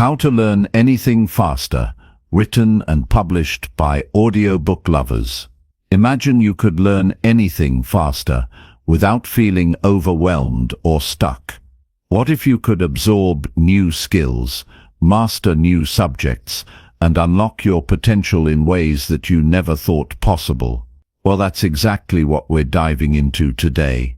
How to Learn Anything Faster, written and published by audiobook lovers. Imagine you could learn anything faster without feeling overwhelmed or stuck. What if you could absorb new skills, master new subjects, and unlock your potential in ways that you never thought possible? Well, that's exactly what we're diving into today.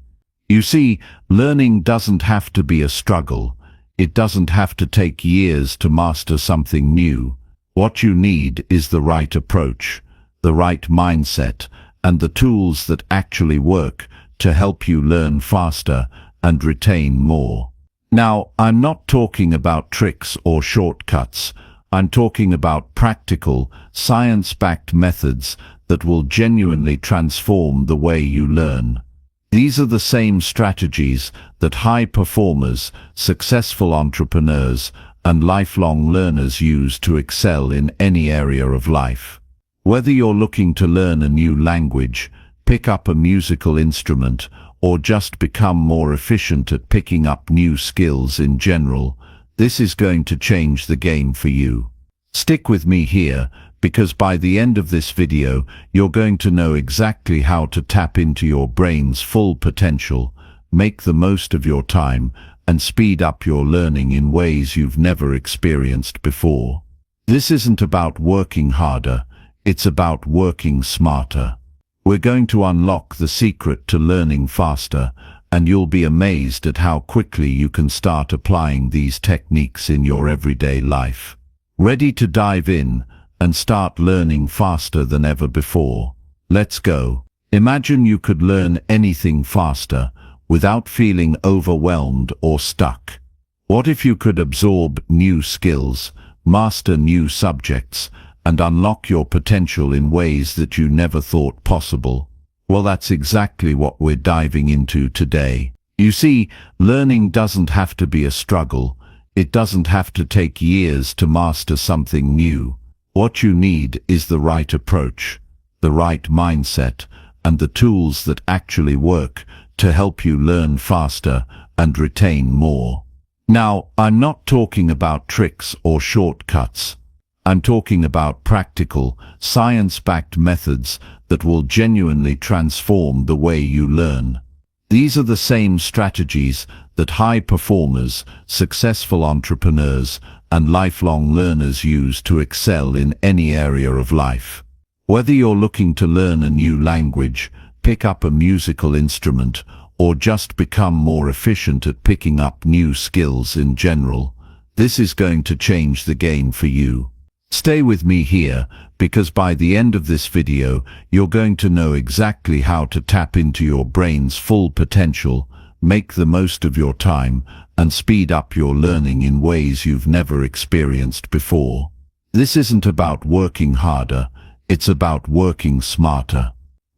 You see, learning doesn't have to be a struggle. It doesn't have to take years to master something new. What you need is the right approach, the right mindset, and the tools that actually work to help you learn faster and retain more. Now, I'm not talking about tricks or shortcuts. I'm talking about practical, science-backed methods that will genuinely transform the way you learn. These are the same strategies that high performers, successful entrepreneurs, and lifelong learners use to excel in any area of life. Whether you're looking to learn a new language, pick up a musical instrument, or just become more efficient at picking up new skills in general, this is going to change the game for you. Stick with me here, because by the end of this video, you're going to know exactly how to tap into your brain's full potential, make the most of your time, and speed up your learning in ways you've never experienced before. This isn't about working harder, it's about working smarter. We're going to unlock the secret to learning faster, and you'll be amazed at how quickly you can start applying these techniques in your everyday life. Ready to dive in and start learning faster than ever before? Let's go. Imagine you could learn anything faster without feeling overwhelmed or stuck. What if you could absorb new skills, master new subjects, and unlock your potential in ways that you never thought possible? Well, that's exactly what we're diving into today. You see, learning doesn't have to be a struggle. It doesn't have to take years to master something new. What you need is the right approach, the right mindset, and the tools that actually work to help you learn faster and retain more. Now, I'm not talking about tricks or shortcuts. I'm talking about practical, science-backed methods that will genuinely transform the way you learn. These are the same strategies that high performers, successful entrepreneurs, and lifelong learners use to excel in any area of life. Whether you're looking to learn a new language, pick up a musical instrument, or just become more efficient at picking up new skills in general, this is going to change the game for you. Stay with me here, because by the end of this video, you're going to know exactly how to tap into your brain's full potential, make the most of your time, and speed up your learning in ways you've never experienced before. This isn't about working harder, it's about working smarter.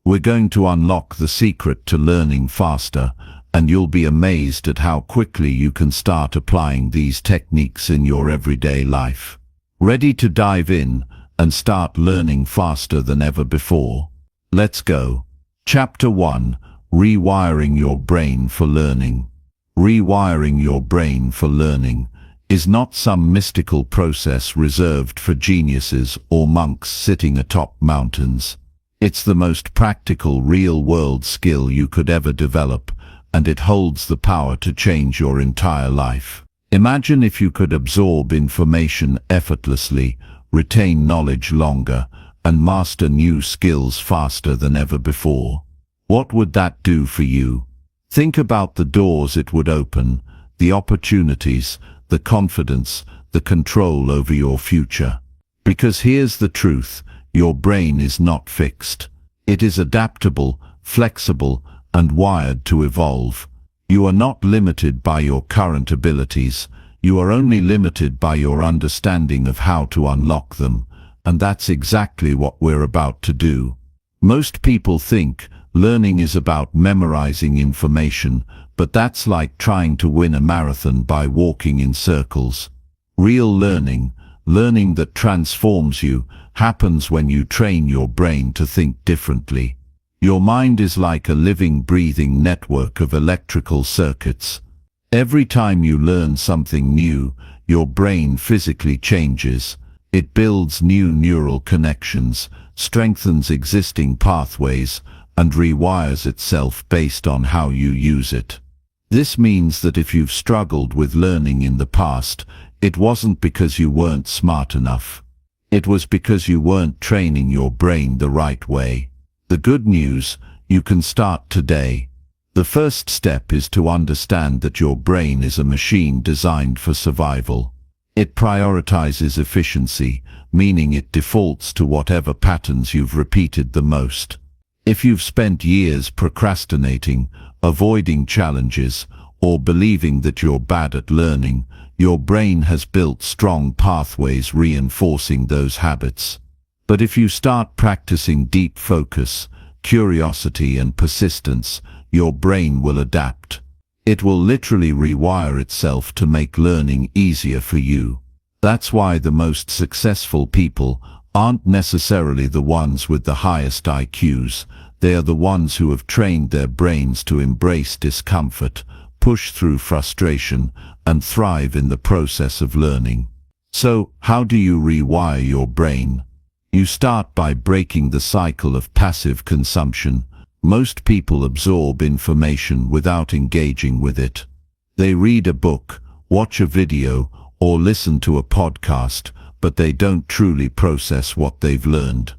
We're going to unlock the secret to learning faster, and you'll be amazed at how quickly you can start applying these techniques in your everyday life. Ready to dive in and start learning faster than ever before? Let's go. Chapter 1: Rewiring your brain for learning. Rewiring your brain for learning is not some mystical process reserved for geniuses or monks sitting atop mountains. It's the most practical, real-world skill you could ever develop, and it holds the power to change your entire life. Imagine if you could absorb information effortlessly, retain knowledge longer, and master new skills faster than ever before. What would that do for you? Think about the doors it would open, the opportunities, the confidence, the control over your future. Because here's the truth, your brain is not fixed. It is adaptable, flexible, and wired to evolve. You are not limited by your current abilities. You are only limited by your understanding of how to unlock them, and that's exactly what we're about to do. Most people think learning is about memorizing information, but that's like trying to win a marathon by walking in circles. Real learning, learning that transforms you, happens when you train your brain to think differently. Your mind is like a living, breathing network of electrical circuits. Every time you learn something new, your brain physically changes. It builds new neural connections, strengthens existing pathways, and rewires itself based on how you use it. This means that if you've struggled with learning in the past, it wasn't because you weren't smart enough. It was because you weren't training your brain the right way. The good news, you can start today. The first step is to understand that your brain is a machine designed for survival. It prioritizes efficiency, meaning it defaults to whatever patterns you've repeated the most. If you've spent years procrastinating, avoiding challenges, or believing that you're bad at learning, your brain has built strong pathways reinforcing those habits. But if you start practicing deep focus, curiosity, and persistence, your brain will adapt. It will literally rewire itself to make learning easier for you. That's why the most successful people aren't necessarily the ones with the highest IQs. They are the ones who have trained their brains to embrace discomfort, push through frustration, and thrive in the process of learning. So, how do you rewire your brain? You start by breaking the cycle of passive consumption. Most people absorb information without engaging with it. They read a book, watch a video, or listen to a podcast, but they don't truly process what they've learned.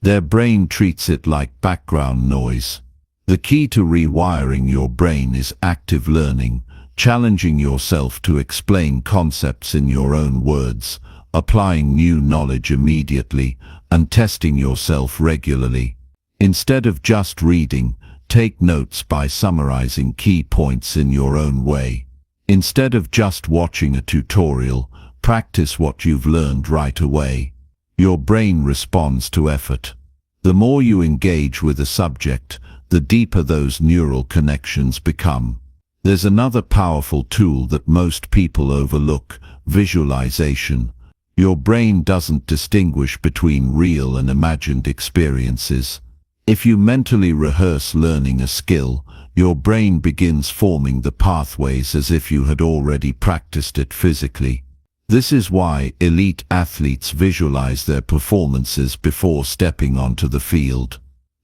Their brain treats it like background noise. The key to rewiring your brain is active learning, challenging yourself to explain concepts in your own words, applying new knowledge immediately, and testing yourself regularly. Instead of just reading, take notes by summarizing key points in your own way. Instead of just watching a tutorial, practice what you've learned right away. Your brain responds to effort. The more you engage with a subject, the deeper those neural connections become. There's another powerful tool that most people overlook: visualization. Your brain doesn't distinguish between real and imagined experiences. If you mentally rehearse learning a skill, your brain begins forming the pathways as if you had already practiced it physically. This is why elite athletes visualize their performances before stepping onto the field.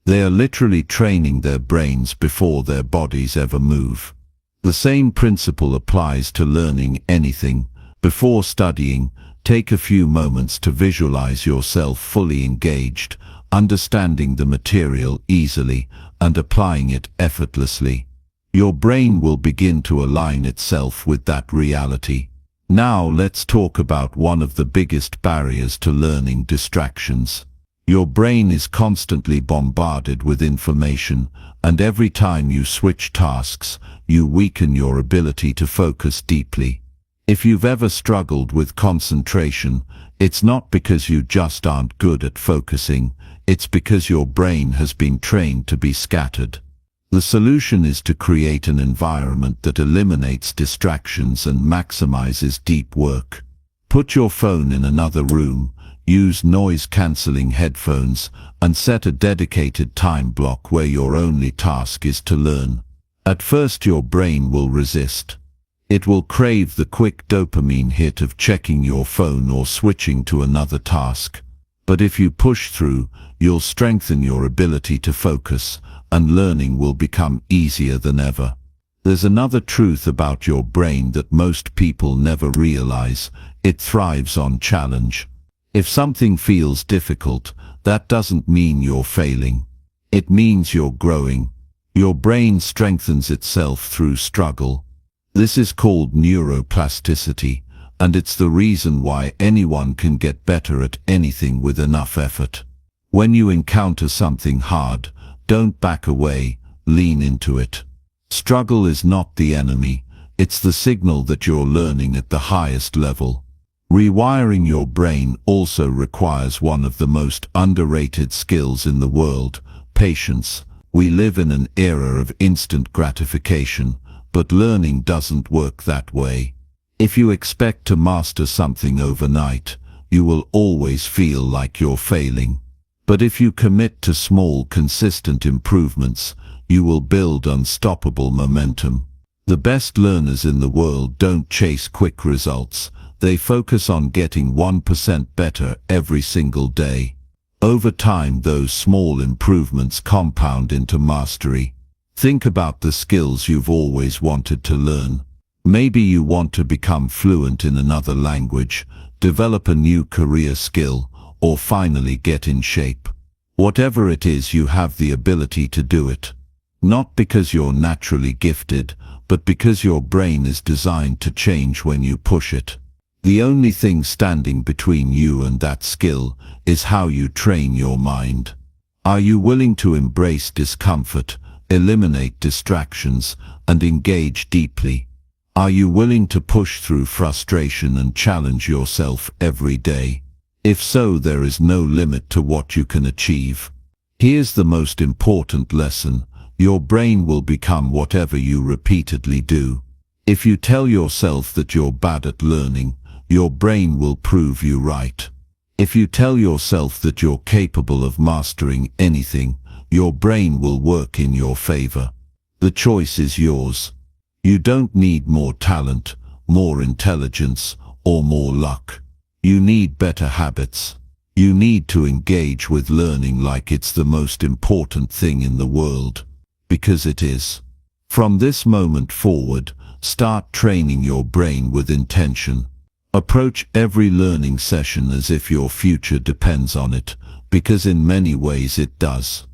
They are literally training their brains before their bodies ever move. The same principle applies to learning anything. Before studying, take a few moments to visualize yourself fully engaged, understanding the material easily, and applying it effortlessly. Your brain will begin to align itself with that reality. Now let's talk about one of the biggest barriers to learning: distractions. Your brain is constantly bombarded with information, and every time you switch tasks, you weaken your ability to focus deeply. If you've ever struggled with concentration, it's not because you just aren't good at focusing. It's because your brain has been trained to be scattered. The solution is to create an environment that eliminates distractions and maximizes deep work. Put your phone in another room, use noise-canceling headphones, and set a dedicated time block where your only task is to learn. At first your brain will resist. It will crave the quick dopamine hit of checking your phone or switching to another task. But if you push through, you'll strengthen your ability to focus, and learning will become easier than ever. There's another truth about your brain that most people never realize: it thrives on challenge. If something feels difficult, that doesn't mean you're failing. It means you're growing. Your brain strengthens itself through struggle. This is called neuroplasticity, and it's the reason why anyone can get better at anything with enough effort. When you encounter something hard, don't back away, lean into it. Struggle is not the enemy, it's the signal that you're learning at the highest level. Rewiring your brain also requires one of the most underrated skills in the world: patience. We live in an era of instant gratification, but learning doesn't work that way. If you expect to master something overnight, you will always feel like you're failing. But if you commit to small, consistent improvements, you will build unstoppable momentum. The best learners in the world don't chase quick results. They focus on getting 1% better every single day. Over time, those small improvements compound into mastery. Think about the skills you've always wanted to learn. Maybe you want to become fluent in another language, develop a new career skill, or finally get in shape. Whatever it is, you have the ability to do it. Not because you're naturally gifted, but because your brain is designed to change when you push it. The only thing standing between you and that skill is how you train your mind. Are you willing to embrace discomfort, eliminate distractions, and engage deeply? Are you willing to push through frustration and challenge yourself every day? If so, there is no limit to what you can achieve. Here's the most important lesson. Your brain will become whatever you repeatedly do. If you tell yourself that you're bad at learning, your brain will prove you right. If you tell yourself that you're capable of mastering anything, your brain will work in your favor. The choice is yours. You don't need more talent, more intelligence, or more luck. You need better habits. You need to engage with learning like it's the most important thing in the world. Because it is. From this moment forward, start training your brain with intention. Approach every learning session as if your future depends on it, because in many ways it does.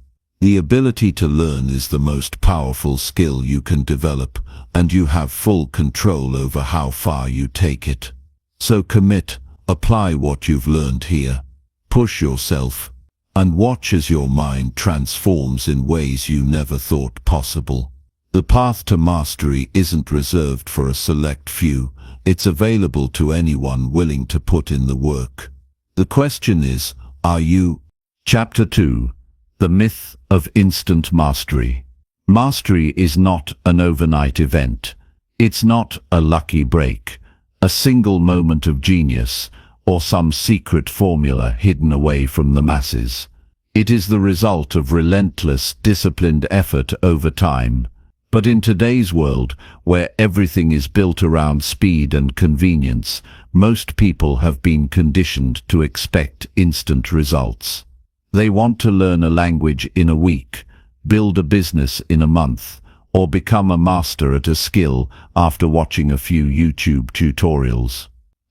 The ability to learn is the most powerful skill you can develop, and you have full control over how far you take it. So commit, apply what you've learned here. Push yourself, and watch as your mind transforms in ways you never thought possible. The path to mastery isn't reserved for a select few. It's available to anyone willing to put in the work. The question is, are you? Chapter 2. The Myth of Instant Mastery. Mastery is not an overnight event. It's not a lucky break, a single moment of genius, or some secret formula hidden away from the masses. It is the result of relentless, disciplined effort over time. But in today's world, where everything is built around speed and convenience, most people have been conditioned to expect instant results. They want to learn a language in a week, build a business in a month, or become a master at a skill after watching a few YouTube tutorials.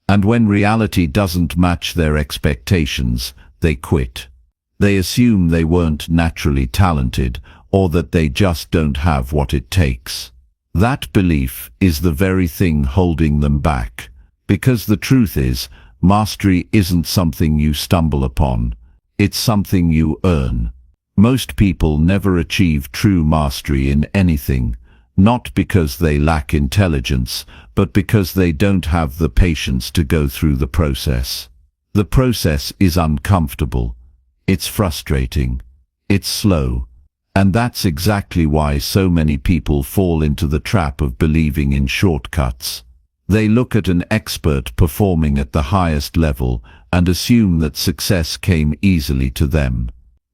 And when reality doesn't match their expectations, they quit. They assume they weren't naturally talented, or that they just don't have what it takes. That belief is the very thing holding them back, because the truth is, mastery isn't something you stumble upon, it's something you earn. Most people never achieve true mastery in anything, not because they lack intelligence, but because they don't have the patience to go through the process. The process is uncomfortable, it's frustrating, it's slow. And that's exactly why so many people fall into the trap of believing in shortcuts. They look at an expert performing at the highest level and assume that success came easily to them.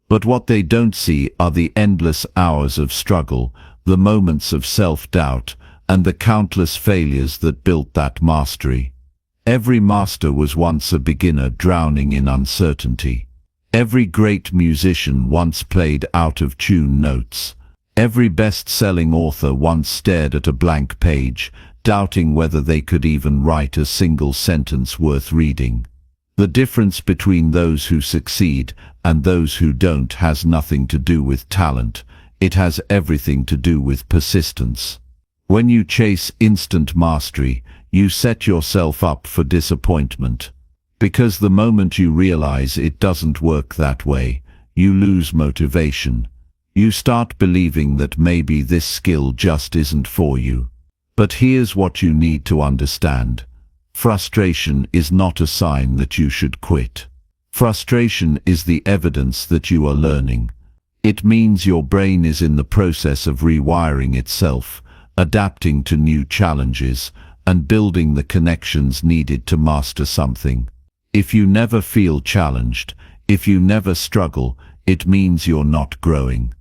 But what they don't see are the endless hours of struggle, the moments of self-doubt, and the countless failures that built that mastery. Every master was once a beginner drowning in uncertainty. Every great musician once played out-of-tune notes. Every best-selling author once stared at a blank page, doubting whether they could even write a single sentence worth reading. The difference between those who succeed and those who don't has nothing to do with talent. It has everything to do with persistence. When you chase instant mastery, you set yourself up for disappointment. Because the moment you realize it doesn't work that way, you lose motivation. You start believing that maybe this skill just isn't for you. But here's what you need to understand. Frustration is not a sign that you should quit. Frustration is the evidence that you are learning. It means your brain is in the process of rewiring itself, adapting to new challenges, and building the connections needed to master something. If you never feel challenged, if you never struggle, it means you're not growing.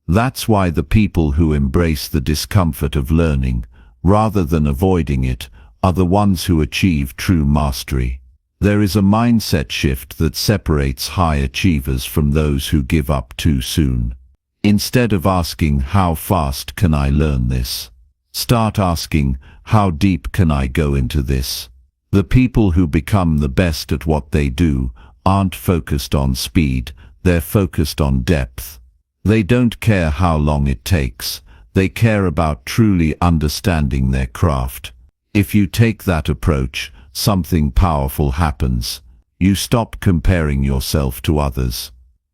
That's why the people who embrace the discomfort of learning, rather than avoiding it, are the ones who achieve true mastery. There is a mindset shift that separates high achievers from those who give up too soon. Instead of asking, "How fast can I learn this?" start asking, "How deep can I go into this?" The people who become the best at what they do aren't focused on speed, they're focused on depth. They don't care how long it takes, they care about truly understanding their craft. If you take that approach, something powerful happens. You stop comparing yourself to others.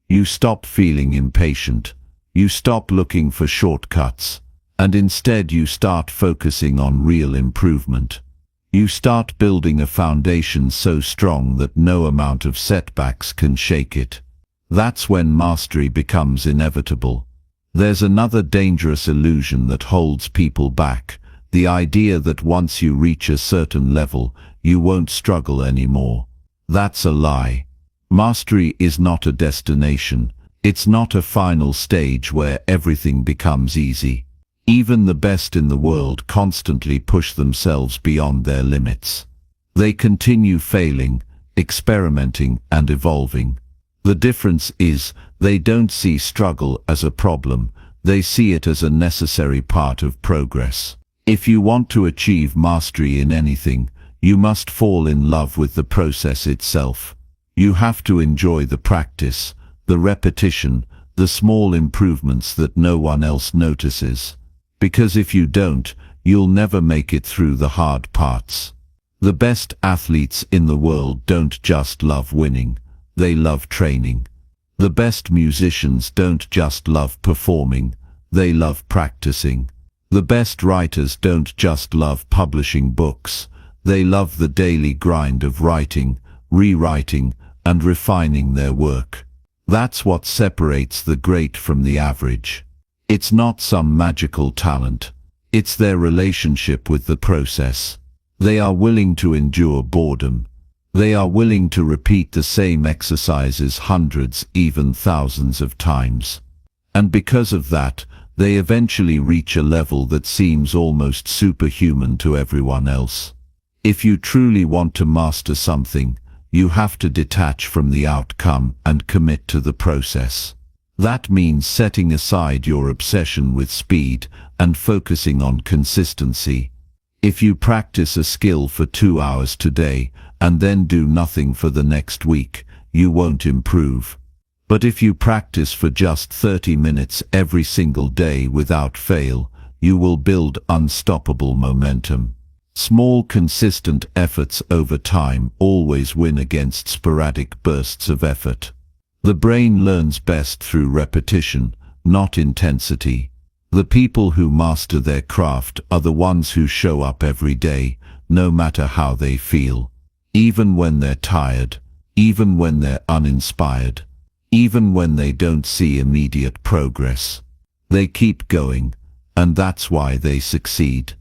You stop feeling impatient. You stop looking for shortcuts. And instead you start focusing on real improvement. You start building a foundation so strong that no amount of setbacks can shake it. That's when mastery becomes inevitable. There's another dangerous illusion that holds people back, the idea that once you reach a certain level, you won't struggle anymore. That's a lie. Mastery is not a destination. It's not a final stage where everything becomes easy. Even the best in the world constantly push themselves beyond their limits. They continue failing, experimenting, and evolving. The difference is, they don't see struggle as a problem, they see it as a necessary part of progress. If you want to achieve mastery in anything, you must fall in love with the process itself. You have to enjoy the practice, the repetition, the small improvements that no one else notices. Because if you don't, you'll never make it through the hard parts. The best athletes in the world don't just love winning, they love training. The best musicians don't just love performing, they love practicing. The best writers don't just love publishing books, they love the daily grind of writing, rewriting, and refining their work. That's what separates the great from the average. It's not some magical talent. It's their relationship with the process. They are willing to endure boredom. They are willing to repeat the same exercises hundreds, even thousands of times. And because of that, they eventually reach a level that seems almost superhuman to everyone else. If you truly want to master something, you have to detach from the outcome and commit to the process. That means setting aside your obsession with speed and focusing on consistency. If you practice a skill for 2 hours today and then do nothing for the next week, you won't improve. But if you practice for just 30 minutes every single day without fail, you will build unstoppable momentum. Small, consistent efforts over time always win against sporadic bursts of effort. The brain learns best through repetition, not intensity. The people who master their craft are the ones who show up every day, no matter how they feel. Even when they're tired, even when they're uninspired, even when they don't see immediate progress. They keep going, and that's why they succeed.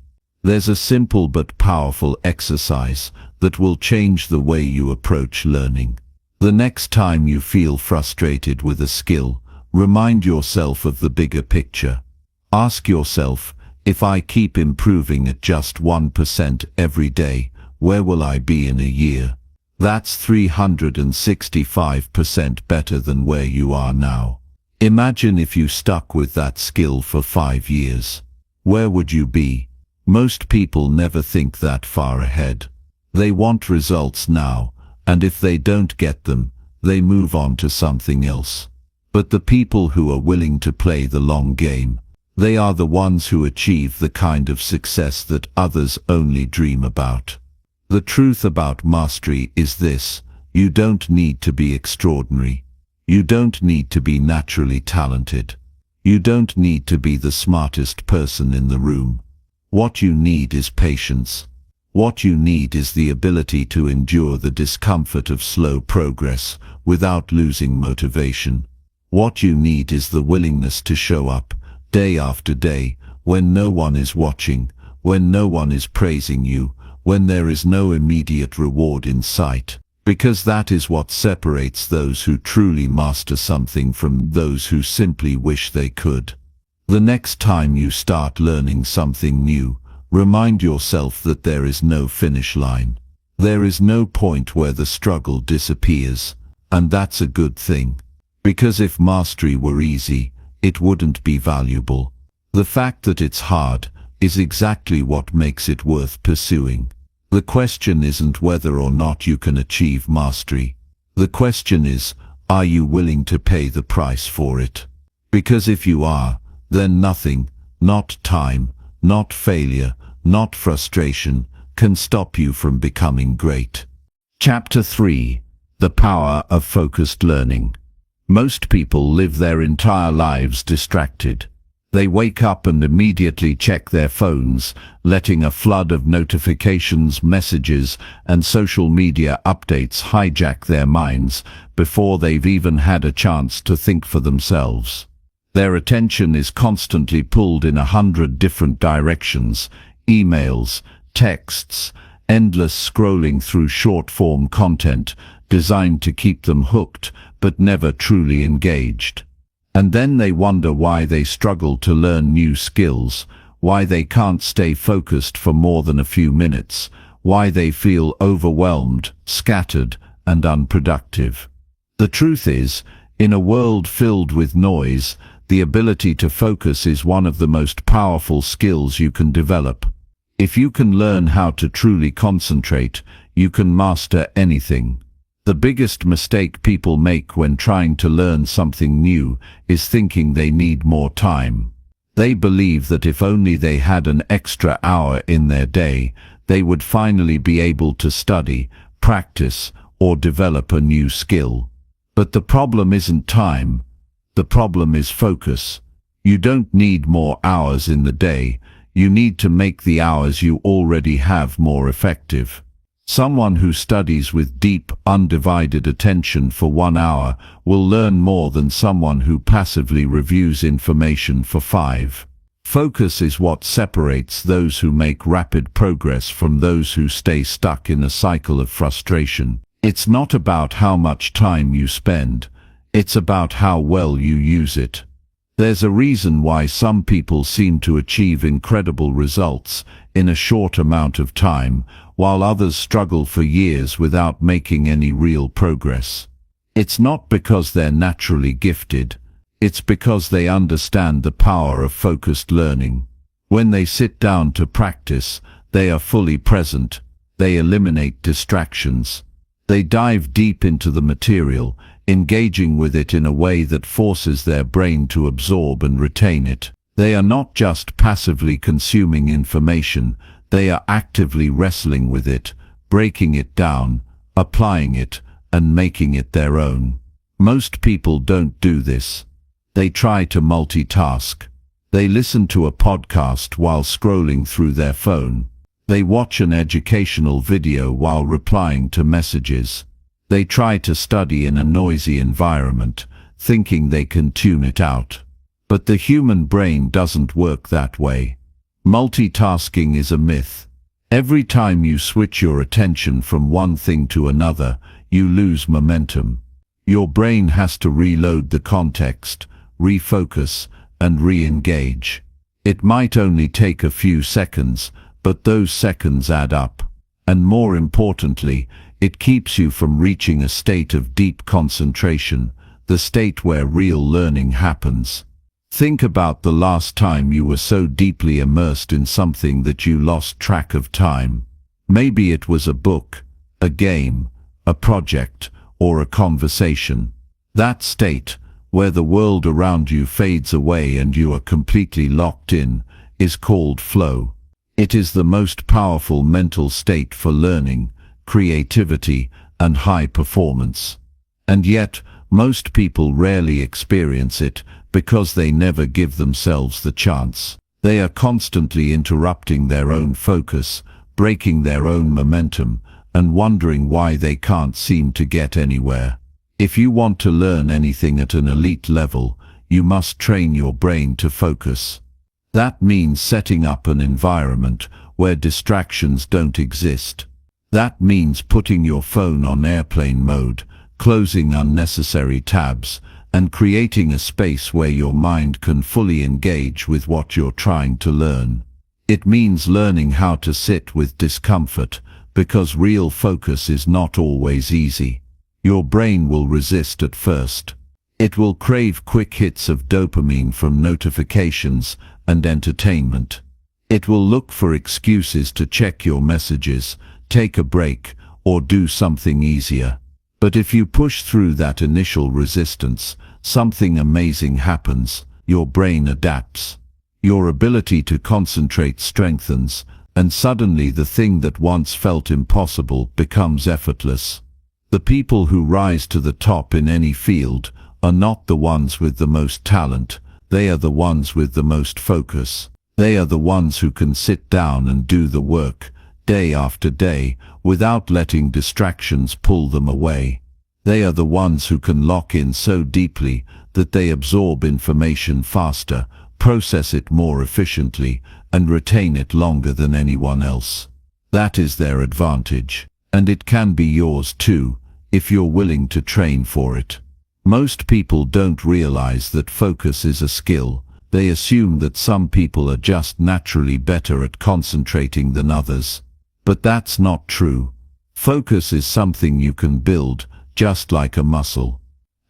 There's a simple but powerful exercise that will change the way you approach learning. The next time you feel frustrated with a skill, remind yourself of the bigger picture. Ask yourself, if I keep improving at just 1% every day, where will I be in a year? That's 365% better than where you are now. Imagine if you stuck with that skill for 5 years. Where would you be? Most people never think that far ahead. They want results now, and if they don't get them, they move on to something else. But the people who are willing to play the long game, they are the ones who achieve the kind of success that others only dream about. The truth about mastery is this: you don't need to be extraordinary. You don't need to be naturally talented. You don't need to be the smartest person in the room. What you need is patience. What you need is the ability to endure the discomfort of slow progress without losing motivation. What you need is the willingness to show up, day after day, when no one is watching, when no one is praising you, when there is no immediate reward in sight. Because that is what separates those who truly master something from those who simply wish they could. The next time you start learning something new, remind yourself that there is no finish line. There is no point where the struggle disappears, and that's a good thing. Because if mastery were easy, it wouldn't be valuable. The fact that it's hard is exactly what makes it worth pursuing. The question isn't whether or not you can achieve mastery. The question is, are you willing to pay the price for it? Because if you are, then nothing, not time, not failure, not frustration, can stop you from becoming great. Chapter 3. The Power of Focused Learning. Most people live their entire lives distracted. They wake up and immediately check their phones, letting a flood of notifications, messages, and social media updates hijack their minds before they've even had a chance to think for themselves. Their attention is constantly pulled in 100 different directions: emails, texts, endless scrolling through short-form content designed to keep them hooked but never truly engaged. And then they wonder why they struggle to learn new skills, why they can't stay focused for more than a few minutes, why they feel overwhelmed, scattered, and unproductive. The truth is, in a world filled with noise, the ability to focus is one of the most powerful skills you can develop. If you can learn how to truly concentrate, you can master anything. The biggest mistake people make when trying to learn something new is thinking they need more time. They believe that if only they had an extra hour in their day, they would finally be able to study, practice, or develop a new skill. But the problem isn't time. The problem is focus. You don't need more hours in the day. You need to make the hours you already have more effective. Someone who studies with deep, undivided attention for 1 hour will learn more than someone who passively reviews information for 5. Focus is what separates those who make rapid progress from those who stay stuck in a cycle of frustration. It's not about how much time you spend. It's about how well you use it. There's a reason why some people seem to achieve incredible results in a short amount of time, while others struggle for years without making any real progress. It's not because they're naturally gifted. It's because they understand the power of focused learning. When they sit down to practice, they are fully present. They eliminate distractions. They dive deep into the material, engaging with it in a way that forces their brain to absorb and retain it. They are not just passively consuming information, they are actively wrestling with it, breaking it down, applying it, and making it their own. Most people don't do this. They try to multitask. They listen to a podcast while scrolling through their phone. They watch an educational video while replying to messages. They try to study in a noisy environment, thinking they can tune it out. But the human brain doesn't work that way. Multitasking is a myth. Every time you switch your attention from one thing to another, you lose momentum. Your brain has to reload the context, refocus, and re-engage. It might only take a few seconds, but those seconds add up. And more importantly, it keeps you from reaching a state of deep concentration, the state where real learning happens. Think about the last time you were so deeply immersed in something that you lost track of time. Maybe it was a book, a game, a project, or a conversation. That state, where the world around you fades away and you are completely locked in, is called flow. It is the most powerful mental state for learning, creativity, and high performance. And yet, most people rarely experience it because they never give themselves the chance. They are constantly interrupting their own focus, breaking their own momentum, and wondering why they can't seem to get anywhere. If you want to learn anything at an elite level, you must train your brain to focus. That means setting up an environment where distractions don't exist. That means putting your phone on airplane mode, closing unnecessary tabs, and creating a space where your mind can fully engage with what you're trying to learn. It means learning how to sit with discomfort, because real focus is not always easy. Your brain will resist at first. It will crave quick hits of dopamine from notifications and entertainment. It will look for excuses to check your messages, take a break, or do something easier. But if you push through that initial resistance, something amazing happens. Your brain adapts. Your ability to concentrate strengthens, and suddenly the thing that once felt impossible becomes effortless. The people who rise to the top in any field are not the ones with the most talent, they are the ones with the most focus. They are the ones who can sit down and do the work, day after day, without letting distractions pull them away. They are the ones who can lock in so deeply that they absorb information faster, process it more efficiently, and retain it longer than anyone else. That is their advantage, and it can be yours too, if you're willing to train for it. Most people don't realize that focus is a skill. They assume that some people are just naturally better at concentrating than others. But that's not true. Focus is something you can build, just like a muscle.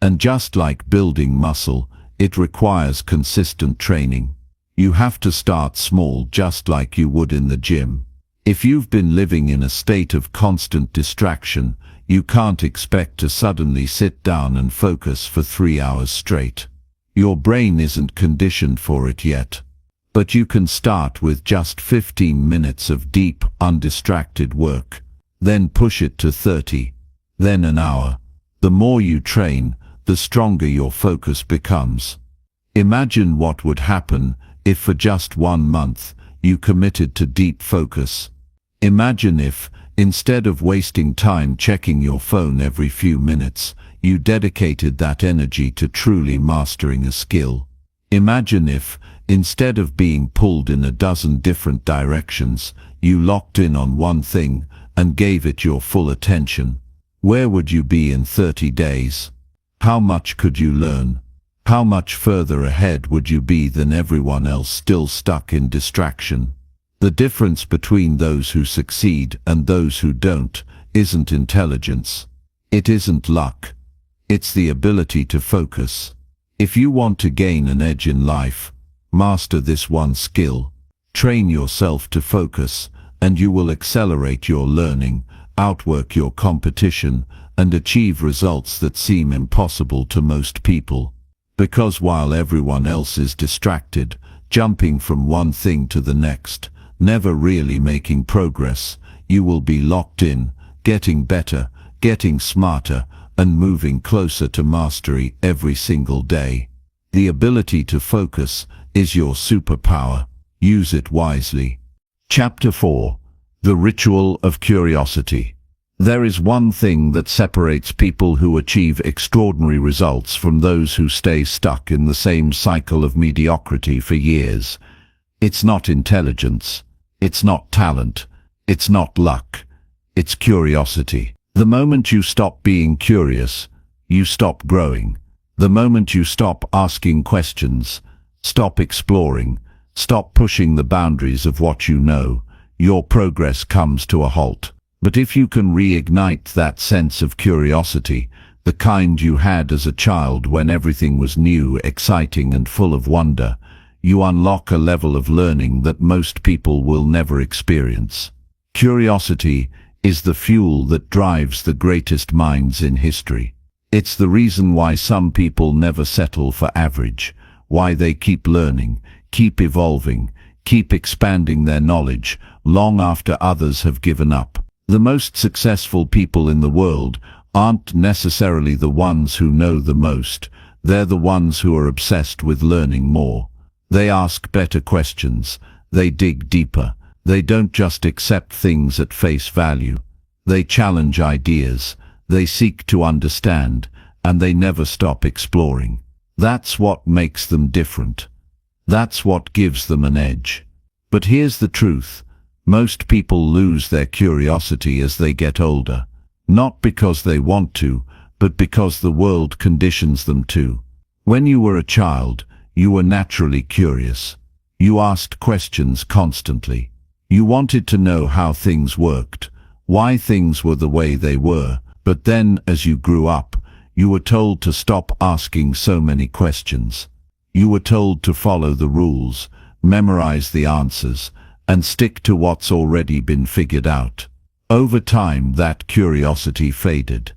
And just like building muscle, it requires consistent training. You have to start small, just like you would in the gym. If you've been living in a state of constant distraction, you can't expect to suddenly sit down and focus for 3 hours straight. Your brain isn't conditioned for it yet. But you can start with just 15 minutes of deep, undistracted work. Then push it to 30. Then an hour. The more you train, the stronger your focus becomes. Imagine what would happen if for just 1 month, you committed to deep focus. Imagine if, instead of wasting time checking your phone every few minutes, you dedicated that energy to truly mastering a skill. Imagine if, instead of being pulled in a dozen different directions, you locked in on one thing and gave it your full attention. Where would you be in 30 days? How much could you learn? How much further ahead would you be than everyone else still stuck in distraction? The difference between those who succeed and those who don't isn't intelligence. It isn't luck. It's the ability to focus. If you want to gain an edge in life, master this one skill. Train yourself to focus, and you will accelerate your learning, outwork your competition, and achieve results that seem impossible to most people. Because while everyone else is distracted, jumping from one thing to the next, never really making progress, you will be locked in, getting better, getting smarter, and moving closer to mastery every single day. The ability to focus is your superpower. Use it wisely. Chapter 4. The Ritual of Curiosity. There is one thing that separates people who achieve extraordinary results from those who stay stuck in the same cycle of mediocrity for years. It's not intelligence. It's not talent. It's not luck. It's curiosity. The moment you stop being curious, you stop growing. The moment you stop asking questions, stop exploring, stop pushing the boundaries of what you know, your progress comes to a halt. But if you can reignite that sense of curiosity, the kind you had as a child when everything was new, exciting, and full of wonder, you unlock a level of learning that most people will never experience. Curiosity is the fuel that drives the greatest minds in history. It's the reason why some people never settle for average, why they keep learning, keep evolving, keep expanding their knowledge long after others have given up. The most successful people in the world aren't necessarily the ones who know the most. They're the ones who are obsessed with learning more. They ask better questions. They dig deeper. They don't just accept things at face value. They challenge ideas. They seek to understand, and they never stop exploring. That's what makes them different. That's what gives them an edge. But here's the truth. Most people lose their curiosity as they get older, not because they want to, but because the world conditions them to. When you were a child, you were naturally curious. You asked questions constantly. You wanted to know how things worked, why things were the way they were, but then, as you grew up, you were told to stop asking so many questions. You were told to follow the rules, memorize the answers, and stick to what's already been figured out. Over time, that curiosity faded.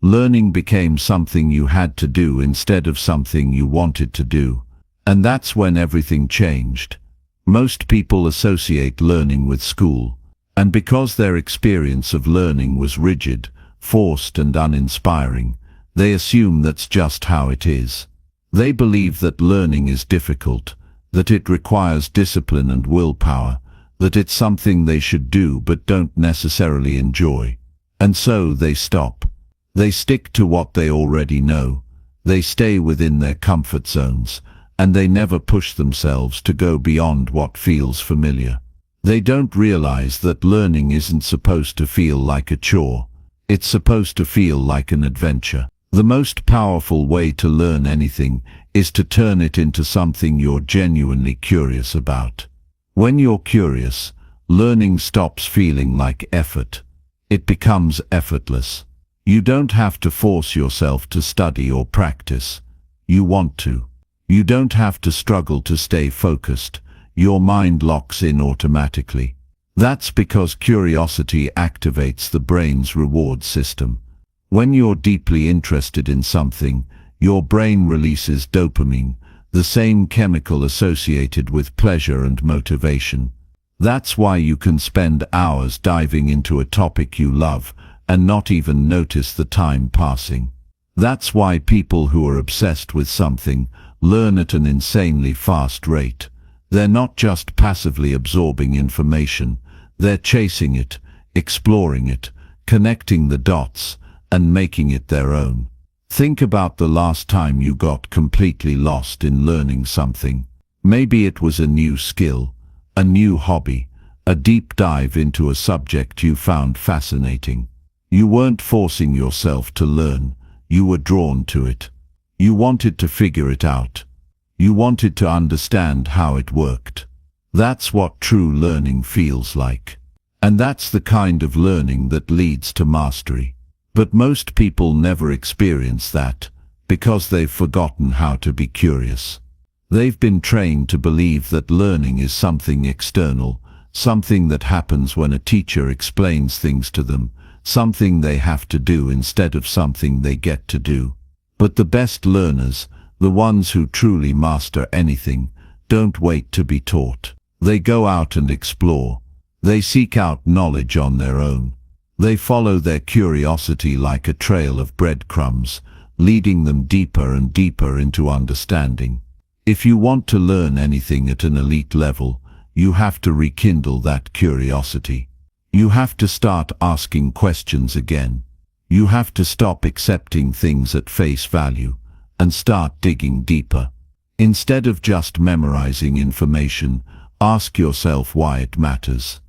Learning became something you had to do instead of something you wanted to do. And that's when everything changed. Most people associate learning with school, and because their experience of learning was rigid, forced and uninspiring, they assume that's just how it is. They believe that learning is difficult, that it requires discipline and willpower, that it's something they should do but don't necessarily enjoy. And so they stop. They stick to what they already know. They stay within their comfort zones, and they never push themselves to go beyond what feels familiar. They don't realize that learning isn't supposed to feel like a chore. It's supposed to feel like an adventure. The most powerful way to learn anything is to turn it into something you're genuinely curious about. When you're curious, learning stops feeling like effort. It becomes effortless. You don't have to force yourself to study or practice. You want to. You don't have to struggle to stay focused. Your mind locks in automatically. That's because curiosity activates the brain's reward system. When you're deeply interested in something, your brain releases dopamine, the same chemical associated with pleasure and motivation. That's why you can spend hours diving into a topic you love and not even notice the time passing. That's why people who are obsessed with something learn at an insanely fast rate. They're not just passively absorbing information, they're chasing it, exploring it, connecting the dots, and making it their own. Think about the last time you got completely lost in learning something. Maybe it was a new skill, a new hobby, a deep dive into a subject you found fascinating. You weren't forcing yourself to learn, you were drawn to it. You wanted to figure it out. You wanted to understand how it worked. That's what true learning feels like. And that's the kind of learning that leads to mastery. But most people never experience that, because they've forgotten how to be curious. They've been trained to believe that learning is something external, something that happens when a teacher explains things to them, something they have to do instead of something they get to do. But the best learners, the ones who truly master anything, don't wait to be taught. They go out and explore. They seek out knowledge on their own. They follow their curiosity like a trail of breadcrumbs, leading them deeper and deeper into understanding. If you want to learn anything at an elite level, you have to rekindle that curiosity. You have to start asking questions again. You have to stop accepting things at face value and start digging deeper. Instead of just memorizing information, ask yourself why it matters.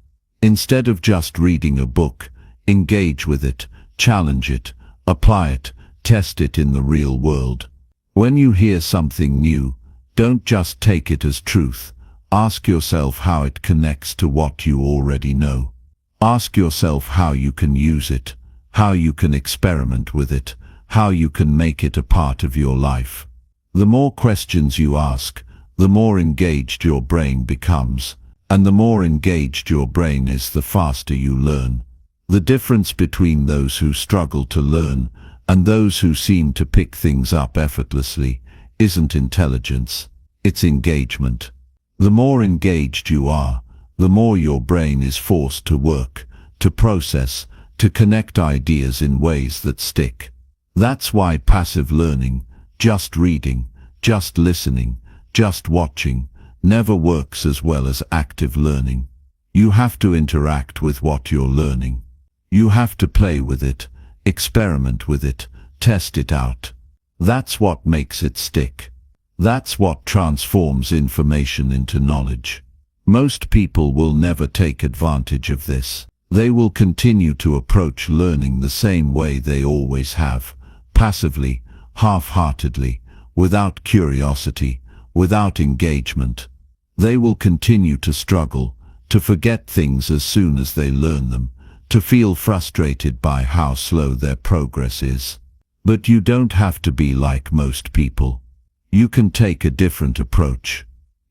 Instead of just reading a book, engage with it, challenge it, apply it, test it in the real world. When you hear something new, don't just take it as truth. Ask yourself how it connects to what you already know. Ask yourself how you can use it, how you can experiment with it, how you can make it a part of your life. The more questions you ask, the more engaged your brain becomes, and the more engaged your brain is, the faster you learn. The difference between those who struggle to learn and those who seem to pick things up effortlessly isn't intelligence, it's engagement. The more engaged you are, the more your brain is forced to work, to process, to connect ideas in ways that stick. That's why passive learning, just reading, just listening, just watching, never works as well as active learning. You have to interact with what you're learning. You have to play with it, experiment with it, test it out. That's what makes it stick. That's what transforms information into knowledge. Most people will never take advantage of this. They will continue to approach learning the same way they always have, passively, half-heartedly, without curiosity, without engagement. They will continue to struggle, to forget things as soon as they learn them, to feel frustrated by how slow their progress is. But you don't have to be like most people. You can take a different approach.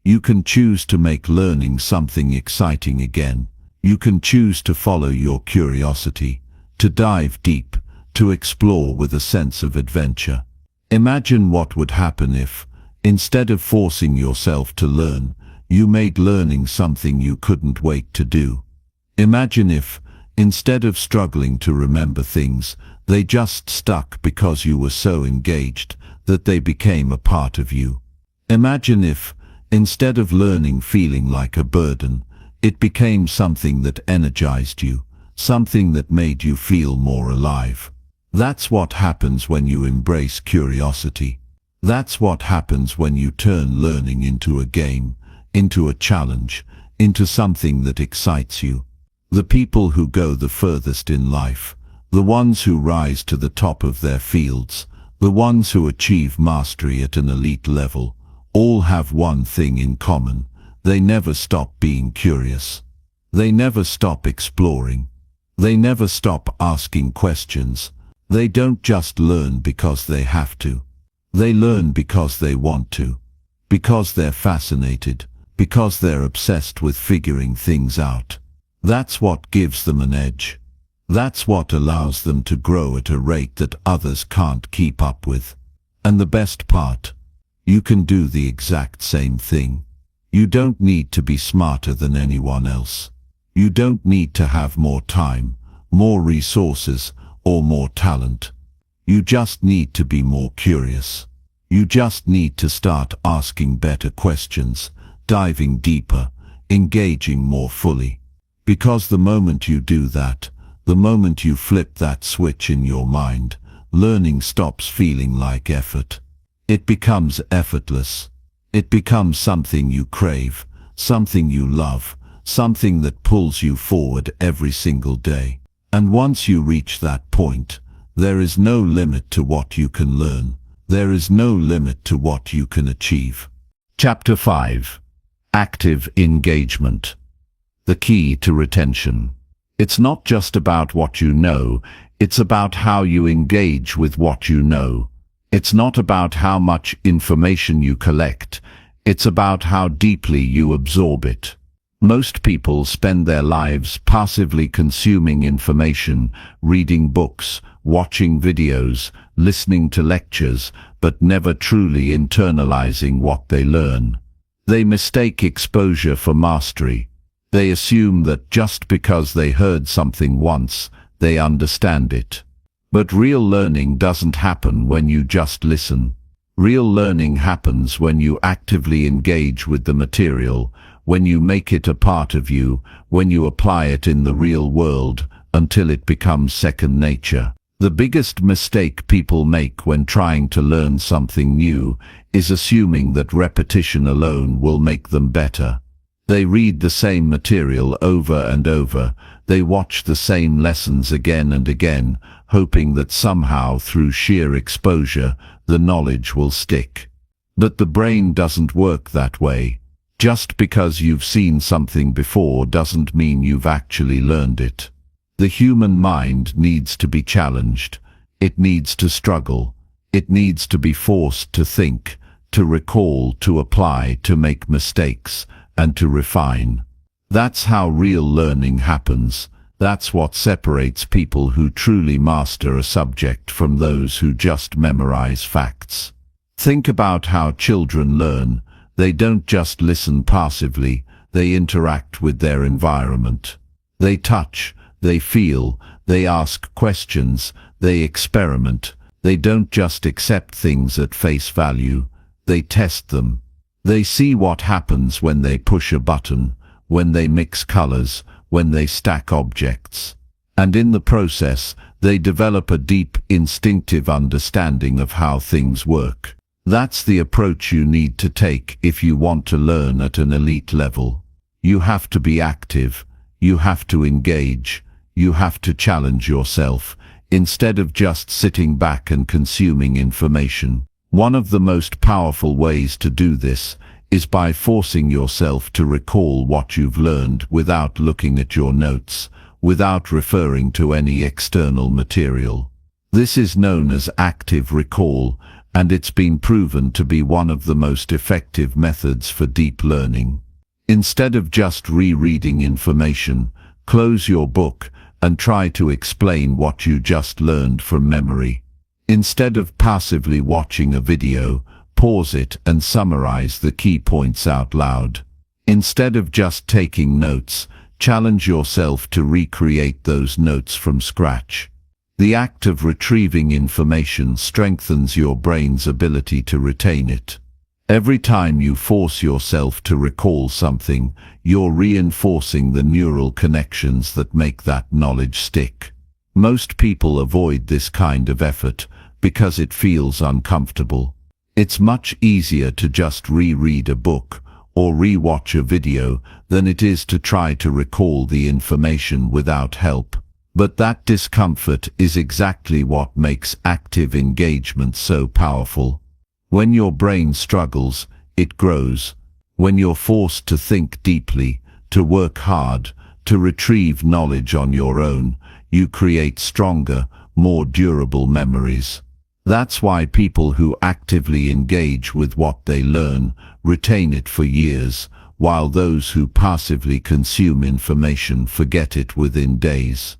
You can choose to make learning something exciting again. You can choose to follow your curiosity, to dive deep, to explore with a sense of adventure. Imagine what would happen if, instead of forcing yourself to learn, you made learning something you couldn't wait to do. Imagine if, instead of struggling to remember things, they just stuck because you were so engaged that they became a part of you. Imagine if, instead of learning feeling like a burden, it became something that energized you, something that made you feel more alive. That's what happens when you embrace curiosity. That's what happens when you turn learning into a game, into a challenge, into something that excites you. The people who go the furthest in life, the ones who rise to the top of their fields, the ones who achieve mastery at an elite level, all have one thing in common: they never stop being curious. They never stop exploring. They never stop asking questions. They don't just learn because they have to. They learn because they want to, because they're fascinated, because they're obsessed with figuring things out. That's what gives them an edge. That's what allows them to grow at a rate that others can't keep up with. And the best part, you can do the exact same thing. You don't need to be smarter than anyone else. You don't need to have more time, more resources, or more talent. You just need to be more curious. You just need to start asking better questions, diving deeper, engaging more fully. Because the moment you do that, the moment you flip that switch in your mind, learning stops feeling like effort. It becomes effortless. It becomes something you crave, something you love, something that pulls you forward every single day. And once you reach that point, there is no limit to what you can learn. There is no limit to what you can achieve. Chapter 5. Active engagement. The key to retention. It's not just about what you know, it's about how you engage with what you know. It's not about how much information you collect, it's about how deeply you absorb it. Most people spend their lives passively consuming information, reading books, watching videos, listening to lectures, but never truly internalizing what they learn. They mistake exposure for mastery. They assume that just because they heard something once, they understand it. But real learning doesn't happen when you just listen. Real learning happens when you actively engage with the material, when you make it a part of you, when you apply it in the real world until it becomes second nature. The biggest mistake people make when trying to learn something new is assuming that repetition alone will make them better. They read the same material over and over, they watch the same lessons again and again, hoping that somehow through sheer exposure the knowledge will stick. But the brain doesn't work that way. Just because you've seen something before doesn't mean you've actually learned it. The human mind needs to be challenged. It needs to struggle. It needs to be forced to think, to recall, to apply, to make mistakes, and to refine. That's how real learning happens. That's what separates people who truly master a subject from those who just memorize facts. Think about how children learn. They don't just listen passively, they interact with their environment. They touch, they feel, they ask questions, they experiment. They don't just accept things at face value, they test them. They see what happens when they push a button, when they mix colors, when they stack objects. And in the process, they develop a deep, instinctive understanding of how things work. That's the approach you need to take if you want to learn at an elite level. You have to be active, you have to engage, you have to challenge yourself, instead of just sitting back and consuming information. One of the most powerful ways to do this is by forcing yourself to recall what you've learned without looking at your notes, without referring to any external material. This is known as active recall, and it's been proven to be one of the most effective methods for deep learning. Instead of just rereading information, close your book and try to explain what you just learned from memory. Instead of passively watching a video, pause it and summarize the key points out loud. Instead of just taking notes, challenge yourself to recreate those notes from scratch. The act of retrieving information strengthens your brain's ability to retain it. Every time you force yourself to recall something, you're reinforcing the neural connections that make that knowledge stick. Most people avoid this kind of effort because it feels uncomfortable. It's much easier to just reread a book or re-watch a video than it is to try to recall the information without help. But that discomfort is exactly what makes active engagement so powerful. When your brain struggles, it grows. When you're forced to think deeply, to work hard, to retrieve knowledge on your own, you create stronger, more durable memories. That's why people who actively engage with what they learn retain it for years, while those who passively consume information forget it within days.